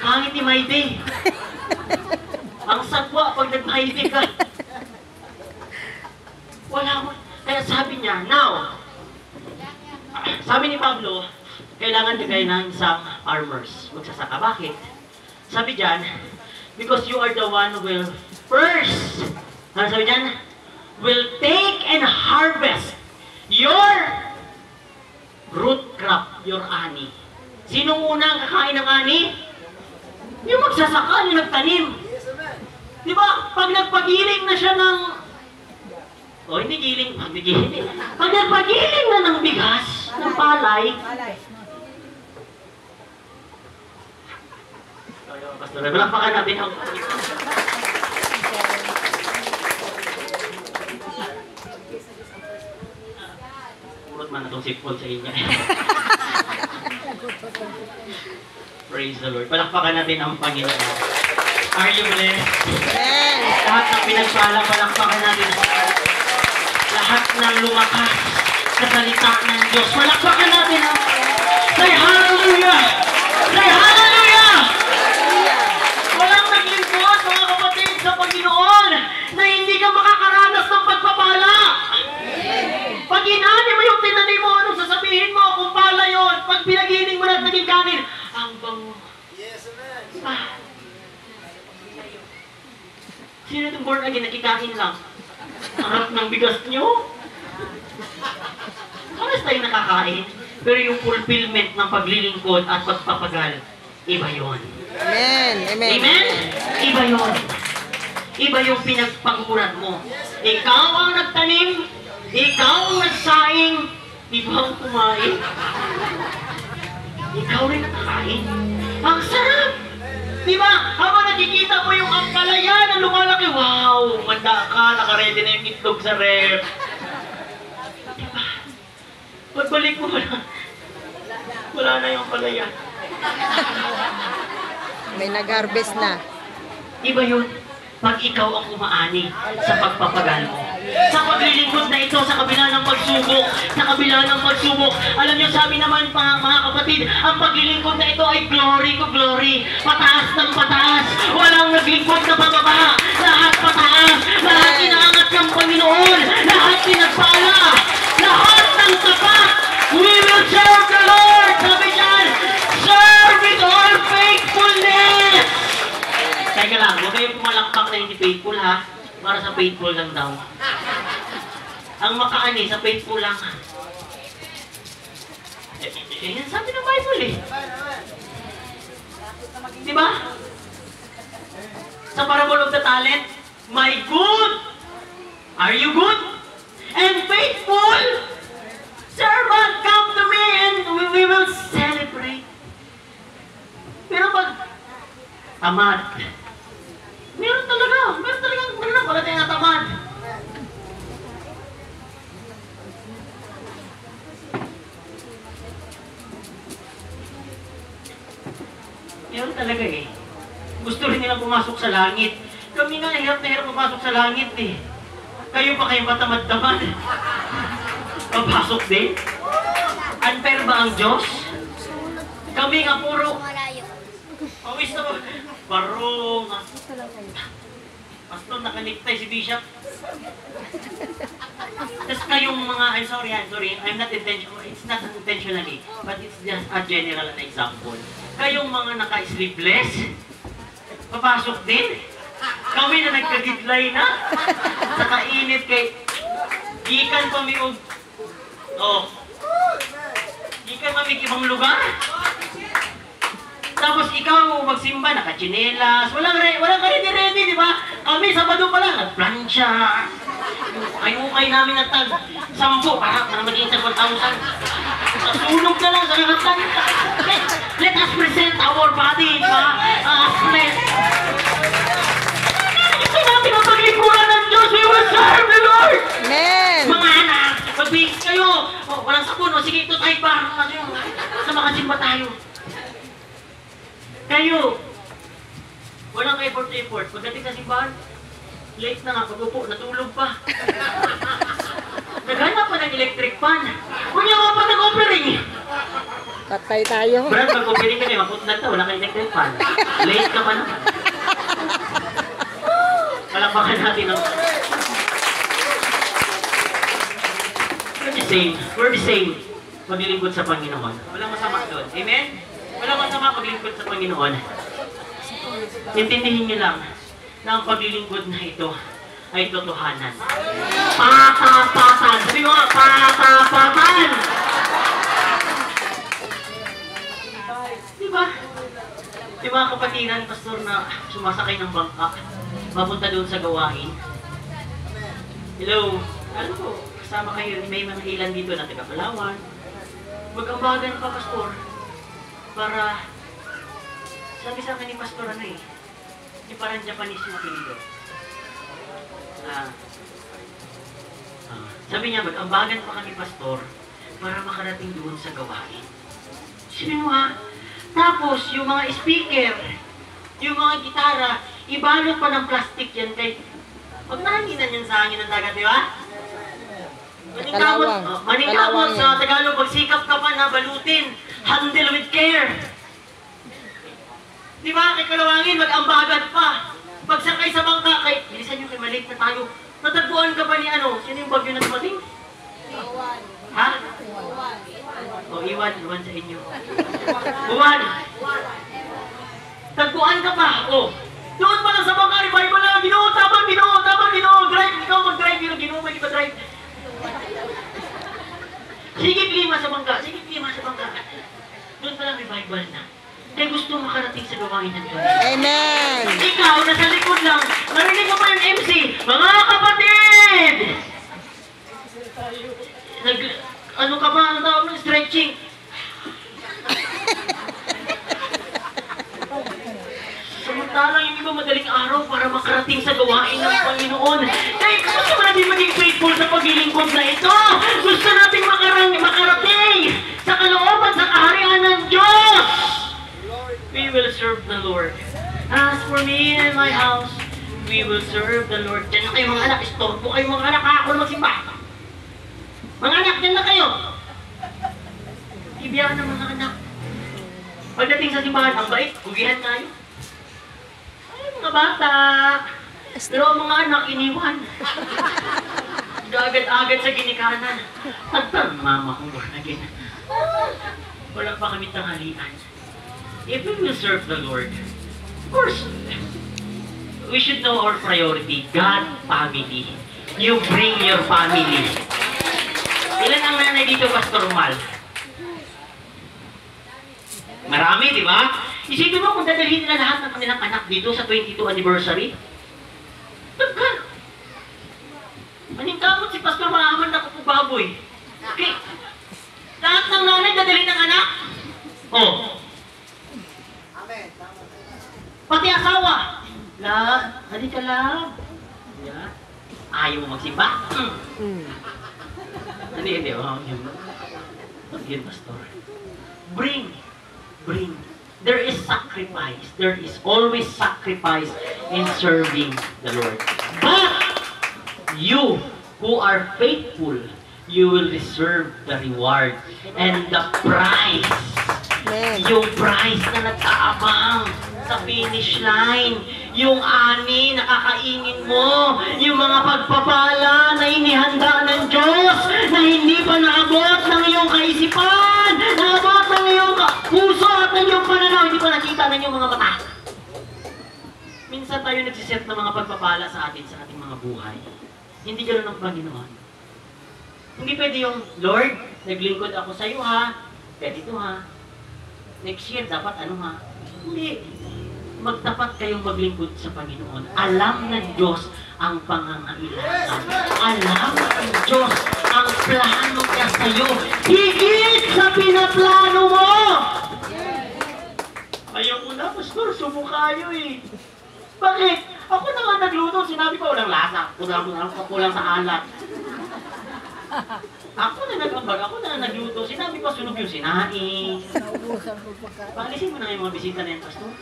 hangit ni Maide. Ang sagwa pag nag-mahidi ka. Wala mo. Kaya sabi niya, now, sabi ni Pablo, kailangan kagaya ng isang farmers. Magsasaka. Bakit? Sabi diyan, because you are the one who will first, ano sabi diyan? Will take and harvest your root crop, your ani. Sinong unang kakain ng ani? Yung magsasaka, yung nagtanim. Di ba? Pag nagpagiling na siya ng... hindi giling. Pag nagpagiling na ng bigas, ng palay, Pastor, malakpakan natin ang... Purot man na itong sipol sa inyo. Praise the Lord. Palakpakan natin ang Panginoon. Are you blessed? Amen. Lahat ng pinagpala, palakpakan natin. Lahat ng lumakas sa salita ng Diyos. Palakpakan natin ang... Say hallelujah! Say hallelujah! Walang naglingkod, mga kapatid, sa Panginoon na hindi ka makakaranas ng pagpapala. Pag inani mo yung tinanim mo, anong sasabihin mo kung pala yun? Pag pinagiling mo na at naging kanin, ang bango. Yes, amen. Sino itong born again, nakikain lang? Harap ng bigas nyo? Paras tayo nakakain, pero yung fulfillment ng paglilingkod at pagpapagal, iba yun. Amen. Amen. Amen? Iba yun. Iba yung pinagpaguran mo. Ikaw ang nagtanim, ikaw ang nagsaing, iba ang kumain. Ikaw rin nakakain. Ang sarap! Diba? Habang nakikita mo yung ampalaya na lumalaki, wow! Manda ka, nakaredy na yung itlog sa ref. Diba? Pagbalik mo, wala na yung ampalaya. May nag-harvest na. Iba yun. Pag ikaw ang umaani sa pagpapagal mo. Sa paglilingkod na ito, sa kabila ng pagsubok, sa kabila ng pagsubok, alam niyo, sabi naman pa, mga kapatid, ang paglilingkod na ito ay glory to glory. Pataas ng pataas. Walang naglingkod na pababa. Lahat pataas. Lahat inaangat ng Panginoon. Lahat pinagpala. Lahat ng tapat. We will serve the Lord. Sabi diyan, serve with all faithfulness. Teka lang, huwag kayong pumalakpak na hindi faithful ha. Para sa faithful lang daw. Ang makaani sa faithful lang. Yan sabi ng Bible eh. Diba? Sa parable of the talent, my good, are you good? And faithful servant, come to me and we will celebrate. Pero pag tamad, meron talaga, wala tayong natamad. Meron talaga eh. Gusto rin nilang pumasok sa langit. Kami nga, hirap na hirap pumasok sa langit eh. Kayo pa kayong matamad-tamad. Papasok din? Unfair ba ang Diyos? Kami nga puro. Pawis na ba? Barong. Pastor, nakaliktay si Bishop. Tapos kayong mga, I'm sorry, I'm not intentional, it's not intentionally, but it's just a general example. Kayong mga naka-sleeveless, papasok din. Kami na nagkagidlay na. Sa kainit kay gikan kami og gikan kami ibang lugar. Tapos ikaw magsimba naka-chinelas, walang ready, di ba? Kami Sabado pa lang nagplansya. Ay namin na tag 10 para maging 1,000. Sunog na lang sa nakatan. Let us present our body, di ba? Ito natin ang paglingkuran ng Diyos. We will serve the Lord. Amen. Mga anak, magbihis kayo. Walang sabon. Sige, ito tayo ba? Sa makasimba tayo. Kayo, walang effort. Pagdating sa simbahan, late na nga, pag-upo, natulog pa. Naghanap pa ng electric fan. Kunya nga pa nag-offering. Patay tayo. Brad, mag-offering ka na, maput na ito, wala kang electric fan. Late ka pa naman. Palakpakan natin ang... We're the same. Maglilingkod sa Panginoon. Walang masama doon. Amen? Walang masama paglingkod sa Panginoon. Intindihin niyo lang na ang paglilingkod na ito ay totohanan. Patapatan! Sabi mo nga, patapatan! Diba? Diba kapatiran, pastor, na sumasakay ng bangka, mapunta doon sa gawain? Hello? Alam ko, kasama kayo, may mga ilan dito na taga-Palawan. Mag-ambagan pa, pastor, para, sabi sa akin ni pastor, yung parang Japanese yung apelido. Sabi niya, mag-ambagan pa kami, pastor, para makarating doon sa gawain. Sabi mo ha? Tapos, yung mga speaker, yung mga gitara, ibalot pa ng plastic yan kay... Huwag nahanginan yan sa hangin ng dagat, di ba? Maningkamot sa Tagalog, pagsikap ka pa na balutin. Handle with care. Di ba? Kay Kalawangin, mag-ambagan pa. Pagsakay sa bangka, bilisan nyo kay maliit na tayo. Natagpuan ka pa ni ano? Sino yung bagyo na dumating? Ha? Iwan sa inyo. Buwan! Tagpuan ka pa! Doon pa lang sa bangka, revival lang! Ginoo! Tabang! Drive! Ikaw mag-drive! Ginoo, may iba drive! Sige, klima sa bangka! Doon pa lang revival na. Kaya gusto makarating sa gawain ng Diyos. Amen. Ikaw, nasa likod lang, marinig mo pa yung MC, mga kapatid! Ano ka ba? Ano tawag mo? Stretching. Samantalang yung iba madaling araw para makarating sa gawain ng Panginoon. Kaya gusto mo natin maging faithful sa paglilingkod na ito. Gusto natin makarating sa kalooban, sa kaharian ng Diyos. We will serve the Lord. As for me and my house, we will serve the Lord. Diyan na kayo mga anak. Istorbo kayo mga anak. Ako na magsimba. Mga anak, diyan na kayo. Ibiyakan ng mga anak. Pagdating sa simbahan, ang bait, hugihan tayo. Ay, mga bata. Pero ang mga anak, iniwan. Agad-agad sa ginikanan. Tagtang, mama kong born again. Wala pa kami tanghalian. If we will serve the Lord, of course, we should know our priority, God, family. You bring your family. Ilan ang nanay dito, Pastor Mal? Marami, di ba? Isipin mo kung dadalhin nila lahat ng kanilang anak dito sa 22 anniversary. Dagkan! Anong kamot si Pastor Mahaman na kupubaboy? Okay. Lahat ng nanay dadalhin ng anak? Oh. Pati asawa. Halika lang. Yeah. Ayaw mo magsimba? Hindi. Again, Pastor. Bring. There is sacrifice. There is always sacrifice in serving the Lord. But you who are faithful, you will deserve the reward and the prize. Amen. Yung prize na nag-aabang sa finish line. Yung ani na kakainin mo. Yung mga pagpapala na inihanda ng Diyos na hindi pa naabot ng iyong kaisipan, naabot ng iyong puso at ng iyong pananaw, hindi pa nakita ng iyong mga mata. Minsan tayo nagsiset ng mga pagpapala sa atin, sa ating mga buhay. Hindi ganoon ang Panginoon. Hindi pwede yung, Lord, naglingkod ako sa iyo ha, pwede ito ha. Next year, dapat ano ha? Hindi. Magtapat kayong maglingkod sa Panginoon. Alam ng Diyos ang pangangailangan. Alam ng Diyos ang plano niya sa iyo. Higit sa pinaplano mo! Ayaw mo na, Pastor. Subo kayo eh. Bakit? Ako na nga nagluto. Sinabi ko, walang lasa. Kulang sa alat. Ako na nagluto. Sinabi ko, sunog yung sinaing. Paalisin mo na yung mga bisita na yan, Pastor.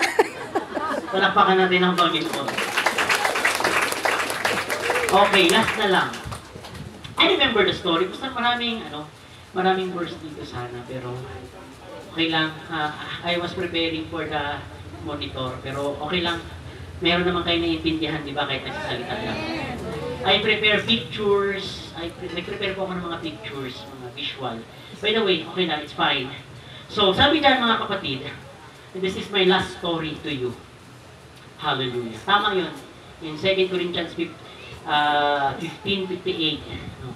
Palakpakan natin ang Panginoon. Okay, last na lang. I remember the story. Basta maraming verse dito sana, pero okay lang. I was preparing for the monitor, pero okay lang. Meron naman kayo naiintindihan, di ba, kahit nagsasalita lang. I prepare pictures. Nag-prepare po ako ng mga pictures, mga visual. By the way, okay lang, it's fine. So, sabi dyan mga kapatid, and this is my last story to you. Hallelujah. Tama yun. In 2 Corinthians 15:58, no?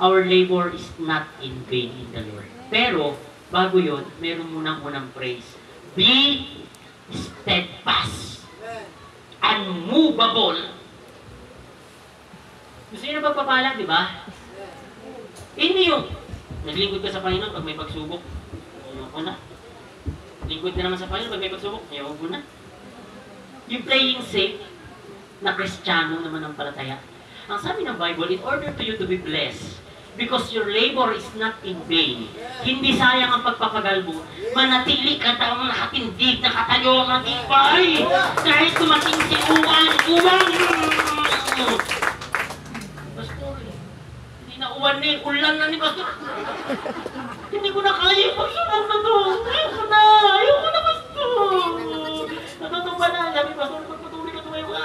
Our labor is not in vain in the Lord. Pero, bago yun, meron munang praise. Be steadfast, unmovable. Gusto nyo na pagpapala, di ba? Hindi yung naglingkod ka sa Panginoon pag may pagsubok. Ayaw ko na. Lingkod ka naman sa Panginoon pag may pagsubok. Ayaw ko na. Yung playing safe na Kristiyano naman ang palataya. Ang sabi ng Bible, in order to you to be blessed, because your labor is not in vain. Hindi sayang ang pagpapagal mo. Manatili ka taong nakatindig, nakatayo, matibay. Kahit tumating si uwan. Pastor, hindi na uwan ni, ulan na ni Pastor. Hindi ko na kaya yung pagsubok na to. Ayoko na, Pastor. Natutumba na, sabi Pastor, pagpatuloy ka tumayo ka.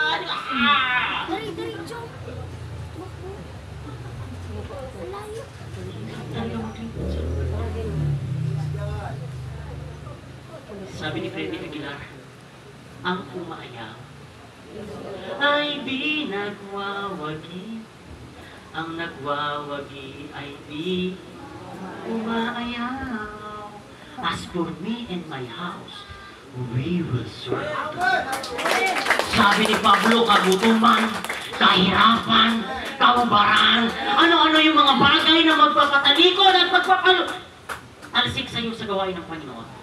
Sabi ni Freddy Aguilar, ang umayaw ay di nagwawagi. Ang nagwawagi ay di umaayaw. As for me and my house, we will serve. Sabi ni Pablo, kagutuman, kahirapan, kaubaran, ano-ano yung mga bagay na magpapatalikod at magpapalsik sa iyo sa gawain ng Panginoon.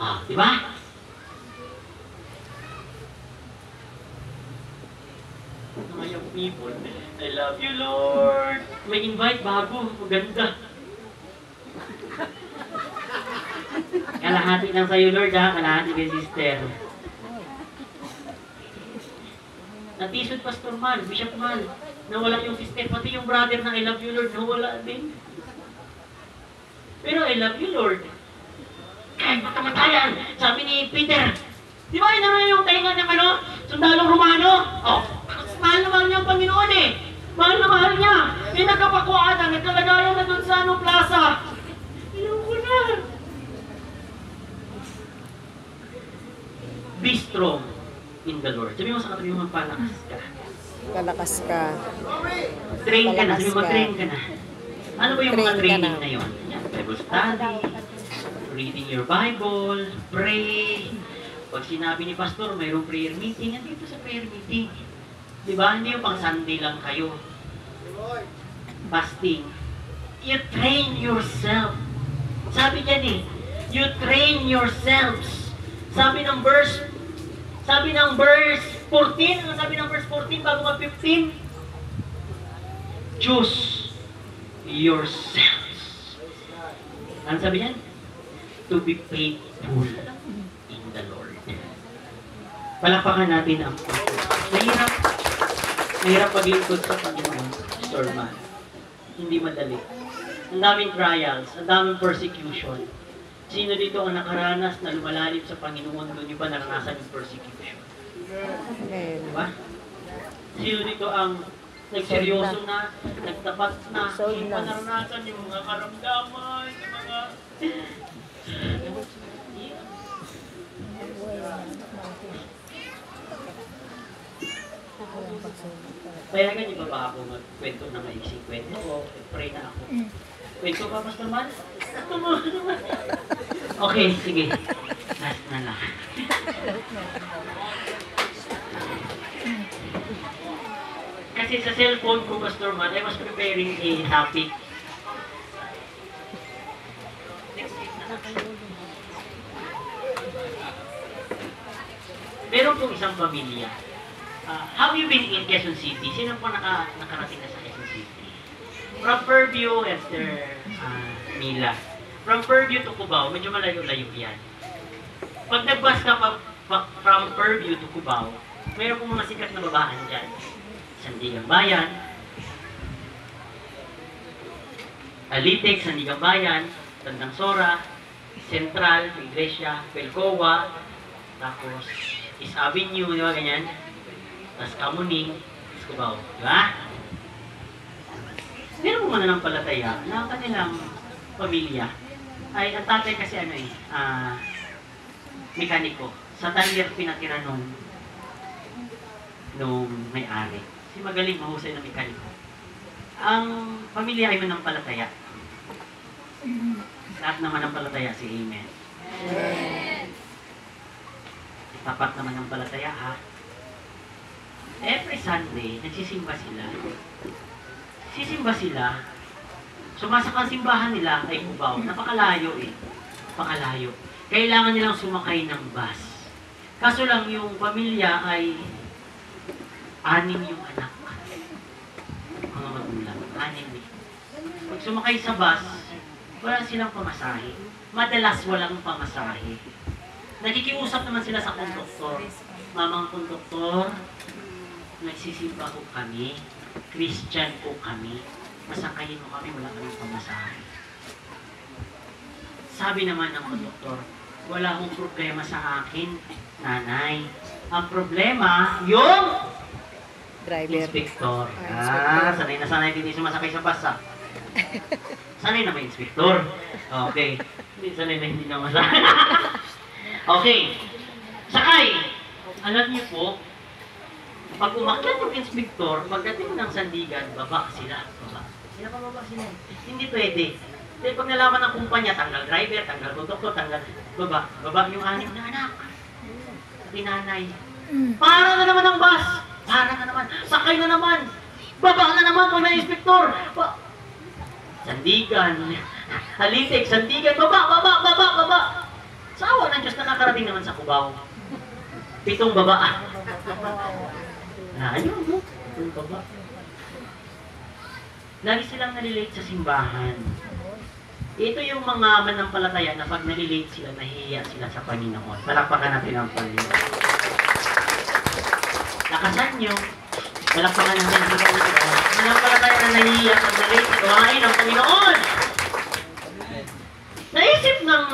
Di ba? Mga young people, I love you, Lord. May invite bago, maganda. Kalahati lang sa'yo, Lord, ha? Kalahati kay sister. Natisod, Pastor Mal, Bishop Mal, nawala yung sister, pati yung brother na I love you, Lord, nawala din. Pero I love you, Lord. Kahit makamatayan, sabi ni Peter, di ba yun naman yung taingan ng sundalong Romano? Mahal na mahal niya ang Panginoon eh. Mahal na mahal niya. May nagkapakuhaan, nagkalagayan na doon sa plaza. Ayoko na. Be strong in the Lord. Sabi mo sa katabi mo, palakas ka. Kalakas ka. Train ka na. Sabi mo, Palakas ka. train ka na. Ano ba yung mga Train ka training na. na yun? Yan, Bible study, reading your Bible, pray. Pag sinabi ni pastor, mayroong prayer meeting, andito sa prayer meeting. Diba? Hindi yung pang Sunday lang kayo. Fasting. You train yourself. Sabi dyan eh, you train yourselves. Sabi ng verse 14, ano sabi ng verse 14 bago mag 15? Choose yourselves. Ano sabi niyan? To be faithful in the Lord. Palakpakan natin ang mahirap paglingkod sa Panginoon, Storman. Hindi madali. Ang daming trials, ang daming persecution. Sino dito ang nakaranas na lumalalim sa Panginoon doon yung pa naranasan yung persecution? Amen. Diba? Sino dito ang nagseryoso na, nagtapat na, hindi pa naranasan yung mga karamdaman, yung mga... Payagan niyo ba ako magkwento ng maiksing kwento o pray na ako? Kwento pa, Pastor Man? Okay, sige. Last na lang. Kasi sa cellphone ko, Pastor Man, I was preparing a topic. Meron pong isang pamilya. Have you been in Quezon City? Sino po nakarating na sa Quezon City? From Fairview, Esther, Mila. From Fairview to Cubao, medyo malayo-layo yan. Pag nag-bus ka from Fairview to Cubao, mayroon pong mga sikat na babahan dyan. Sandigang Bayan, Alitek, Sandigang Bayan, Tandang Sora, Central, Iglesia, Pelcoa, tapos East Avenue, di ba ganyan? Tapos Kamuning, Cubao, di ba? Meron mo mananampalataya na ang kanilang pamilya ay ang tatay kasi mekaniko. Sa Tangier pinatira nung may-ari. Si magaling mahusay na mekaniko. Ang pamilya ay manampalataya. Lahat naman ang palataya si Amen. Tapat naman ang palataya ha. Every Sunday, nagsisimba sila. Sisimba sila. Sumasakang simbahan nila ay Cubao. Napakalayo eh. Napakalayo. Kailangan nilang sumakay ng bus. Kaso lang yung pamilya ay 6 yung anak. Mga magulang. 6 eh. Pag sumakay sa bus, wala silang pamasahe. Madalas walang pamasahe. Nakikiusap naman sila sa konduktor. Mamang konduktor, nagsisimba po kami, Christian po kami, masakayin mo kami, wala kaming pamasahe. Sabi naman ng konduktor, wala akong problema sa akin, nanay. Ang problema, yung Driver. inspektor. Sanay na sanay hindi sumasakay sa bus. Sanay na may inspektor. Okay. Sanay na hindi na masakay. Okay. Sakay. Alam niyo po, pag umakyat yung inspektor, pagdating ng Sandigan, baba sila. Baba. Pababa sila. Hindi pwede. Dahil pag nalaman ng kumpanya, tanggal driver, tanggal konduktor, tanggal baba. Baba yung 6 na anak. Sabi nanay, para na naman ang bus. Para na naman. Sakay na naman. Baba na naman pag na-inspektor. Sandigan. Halitek, Sandigan. Baba. Sa awa ng Diyos, nakakarating naman sa Cubao. 7 baba. Ayun mo. 7 baba. Lagi silang nalilate sa simbahan. Ito yung mga manampalataya na pag nalilate sila, nahihiya sila sa Panginoon. Palakpakan natin ang Panginoon. Lakasan nyo. Palakpakan natin ang Panginoon. Manampalataya na nahihiya pag nalilate sa gawain ng Panginoon. Naisip ng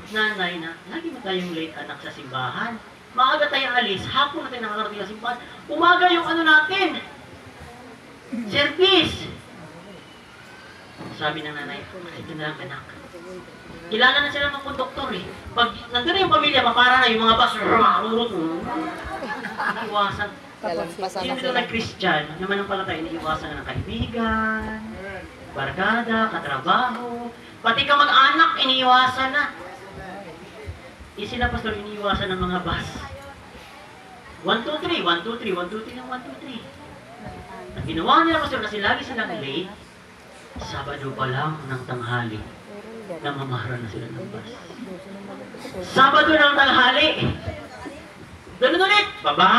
nanay na, lagi mo tayong late anak sa simbahan. Maaga tayong alis, hapon natin nakakarating sa simbahan. Umaga yung natin. Service. Sabi ng nanay, ito na lang anak. Kilala na sila ng konduktor eh. Pag nandun na yung pamilya, mapara na yung mga bus. Iwasan. Sino nila nag-Christian, naman ang palatay, iniiwasan na ng kaibigan, barkada, katrabaho, pati ka mag-anak, iniiwasan na. sila pastor iniiwasan ng mga bus. 1, 2, 3, 1, 2, 3, 1, 2, 3, 1, 2, 3. Ang ginawa nila pastor kasi lagi silang late, Sabado pa lang ng tanghali, namamahara na sila ng bus. Sabado ng tanghali, ganun ulit, baba,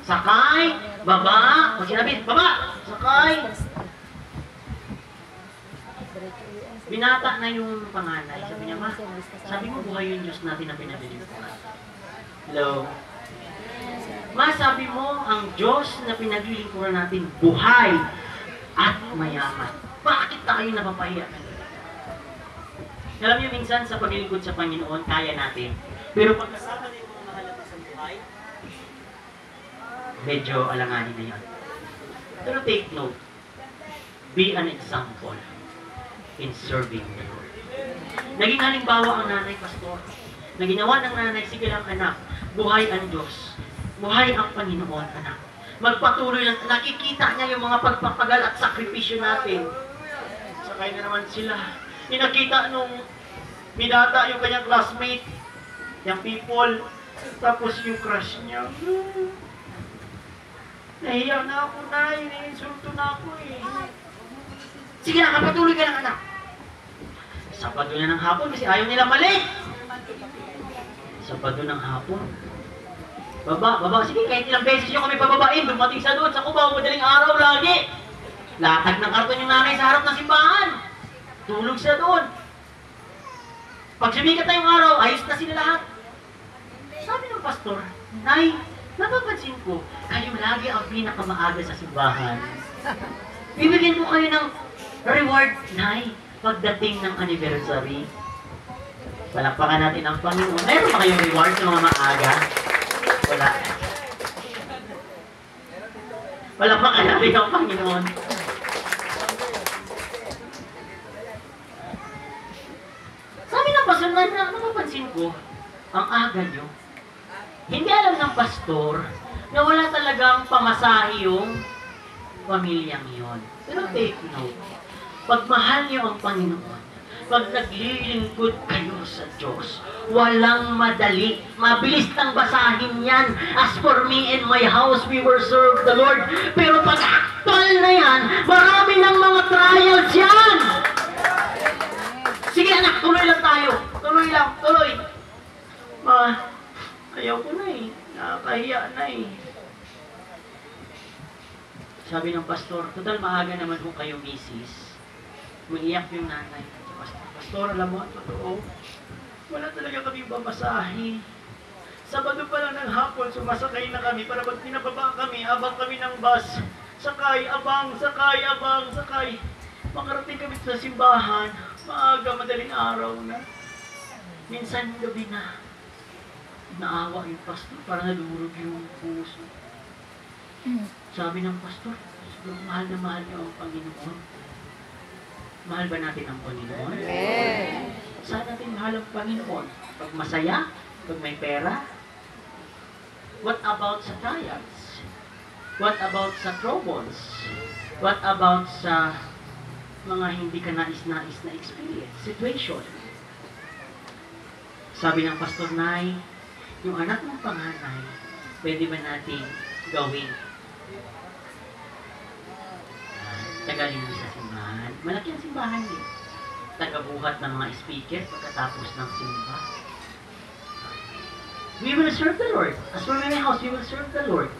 sakay, baba, pag sinabi, baba, sakay. Binata na yung panganay, sabi niya, ma, sabi mo buhay yung Diyos natin na pinabilingkuran. Hello? Ma, sabi mo, ang Diyos na pinaglilingkuran natin, buhay at mayaman. Bakit tayo napapahiya? Alam niyo, minsan sa paglilingkod sa Panginoon, kaya natin. Pero pagkasama na yung mga mahalaga sa buhay, medyo alanganin na yan. Pero take note, be an example in serving the Lord. Naging halimbawa ang nanay, pastor. Na ginawa ng nanay, sige lang anak, buhay ang Diyos. Buhay ang Panginoon, anak. Magpatuloy lang, nakikita niya yung mga pagpapagal at sakripisyo natin. Sakay na naman sila. Inakita nung binata yung kanyang classmate, yung people, tapos yung crush niya. Nahiya na ako na, iniinsulto na ako eh. Sige na, kapatuloy ka lang anak. Sabado na ng hapon kasi ayaw nila mali. Sabado ng hapon. Baba, sige, kahit ilang beses nyo kami pababain, dumating sa doon, sa Cubao, madaling araw lagi. Latag ng karton yung nanay sa harap ng simbahan. Tulog sila doon. Pag sumikat na yung araw, ayos na sila lahat. Sabi ng pastor, Nay, napapansin ko, kayo lagi ang pinakamaaga sa simbahan. Bibigyan ko kayo ng reward, Nay, pagdating ng anniversary. Palakpakan natin ang Panginoon. Meron ba kayong reward sa mga maaga? Wala. Palakpakan natin ang Panginoon. Sabi ng pastor, napapansin ko, ang aga nyo, hindi alam ng pastor na wala talagang pamasahe yung pamilyang yon. Pero take note, pag mahal niyo ang Panginoon, pag naglilingkod kayo sa Diyos, walang madali. Mabilis nang basahin yan. As for me and my house, we will serve the Lord. Pero pag actual na yan, marami ng mga trials yan. Sige anak, tuloy lang tayo. Tuloy lang, tuloy. Ma, ayaw ko na eh. Nakakahiya na eh. Sabi ng pastor, total maaga naman kung kayo misis. Umiiyak yung nanay. Pastor, alam mo, totoo, wala talaga kami pamasahe. Sabado pa lang ng hapon, sumasakay na kami para pag pinababa kami, abang kami ng bus. Sakay, abang, sakay, abang, sakay. Makarating kami sa simbahan, maaga, madaling araw na. Minsan gabi na, naawa yung pastor, parang nadurog yung puso. Sabi ng pastor, mahal na mahal niyo ang Panginoon. Mahal ba natin ang Panginoon? Amen. Saan natin mahal ang Panginoon? Pag masaya? Pag may pera? What about sa trials? What about sa troubles? What about sa mga hindi ka nais-nais na experience, situation? Sabi ng Pastor Nay, yung anak ng panganay, pwede ba natin gawin? Tagalin sa simbahan. Malaki ang simbahan din. Tagabuhat ng mga speaker pagkatapos ng simba. We will serve the Lord. As for my house, we will serve the Lord.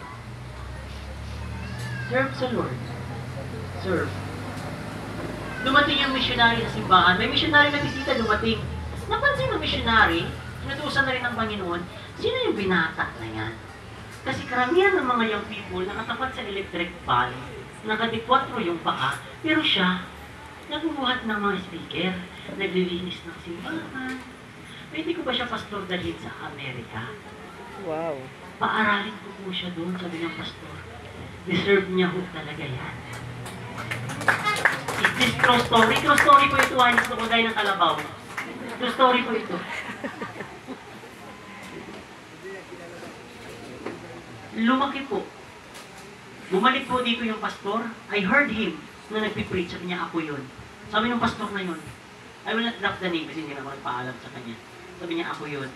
Serve the Lord. Serve. Dumating yung missionary sa simbahan. May missionary na bisita dumating. Napansin ng missionary, inutusan na rin ng Panginoon, sino yung binata na yan? Kasi karamihan ng mga young people nakatapat sa electric fan, nakadikwatro yung paa, pero siya, nagbubuhat ng mga speaker, naglilinis ng simbahan. Pwede ko ba siya pastor dalhin sa Amerika? Wow. Paaralin ko po siya doon, sabi ng pastor. Deserve niya ho talaga yan. Is this true story? True story po ito, gusto ko gaya ng kalabaw. True story po ito. Lumaki po. Bumalik po dito yung pastor. I heard him na nagpipreach. Sabi niya, ako yun. Sabi ng pastor na yun, I will not drop the name kasi hindi na magpaalam sa kanya. Sabi niya, ako yun.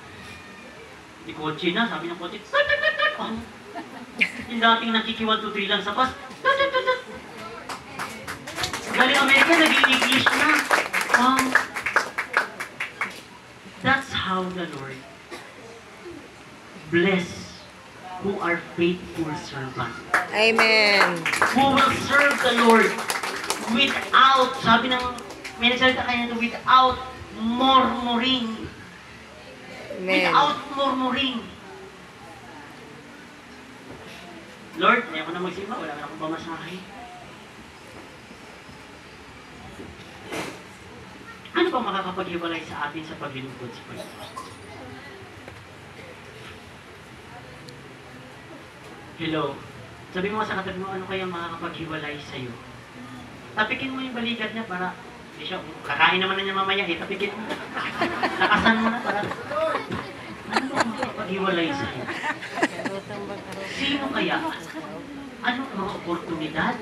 Di kotse na, sabi ng kotse, tut, tut, tut, tut. Oh. Yung dating nakiki 1, 2, 3 lang sa bus, tut, tut, tut, tut. Galing Amerika, naging English na. Wow. That's how the Lord bless who are faithful servants. Amen. Who will serve the Lord without, sabi ng, may nagsalita kanya ito, without murmuring. Amen. Without murmuring. Lord, hindi ako na magsimba, wala na akong pamasahe. Ano bang makakapaghiwalay sa atin sa paglilingkod sa Panginoon? Hello? Sabi mo sa katabi mo, ano kaya makakapaghiwalay sa'yo? Tapikin mo yung balikat niya para, hindi siya, kakain naman na niya mamaya eh, tapikin mo. Nakasan mo na para, ano bang makakapaghiwalay sa'yo? Sino kaya? Ano mga oportunidad?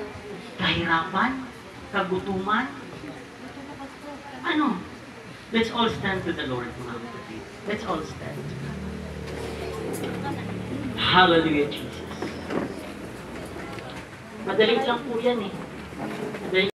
Kahirapan? Kagutuman? Ano? Let's all stand to the Lord, mga kapatid. Let's all stand. Hallelujah, Jesus. Madaling lang po yan eh. Madaling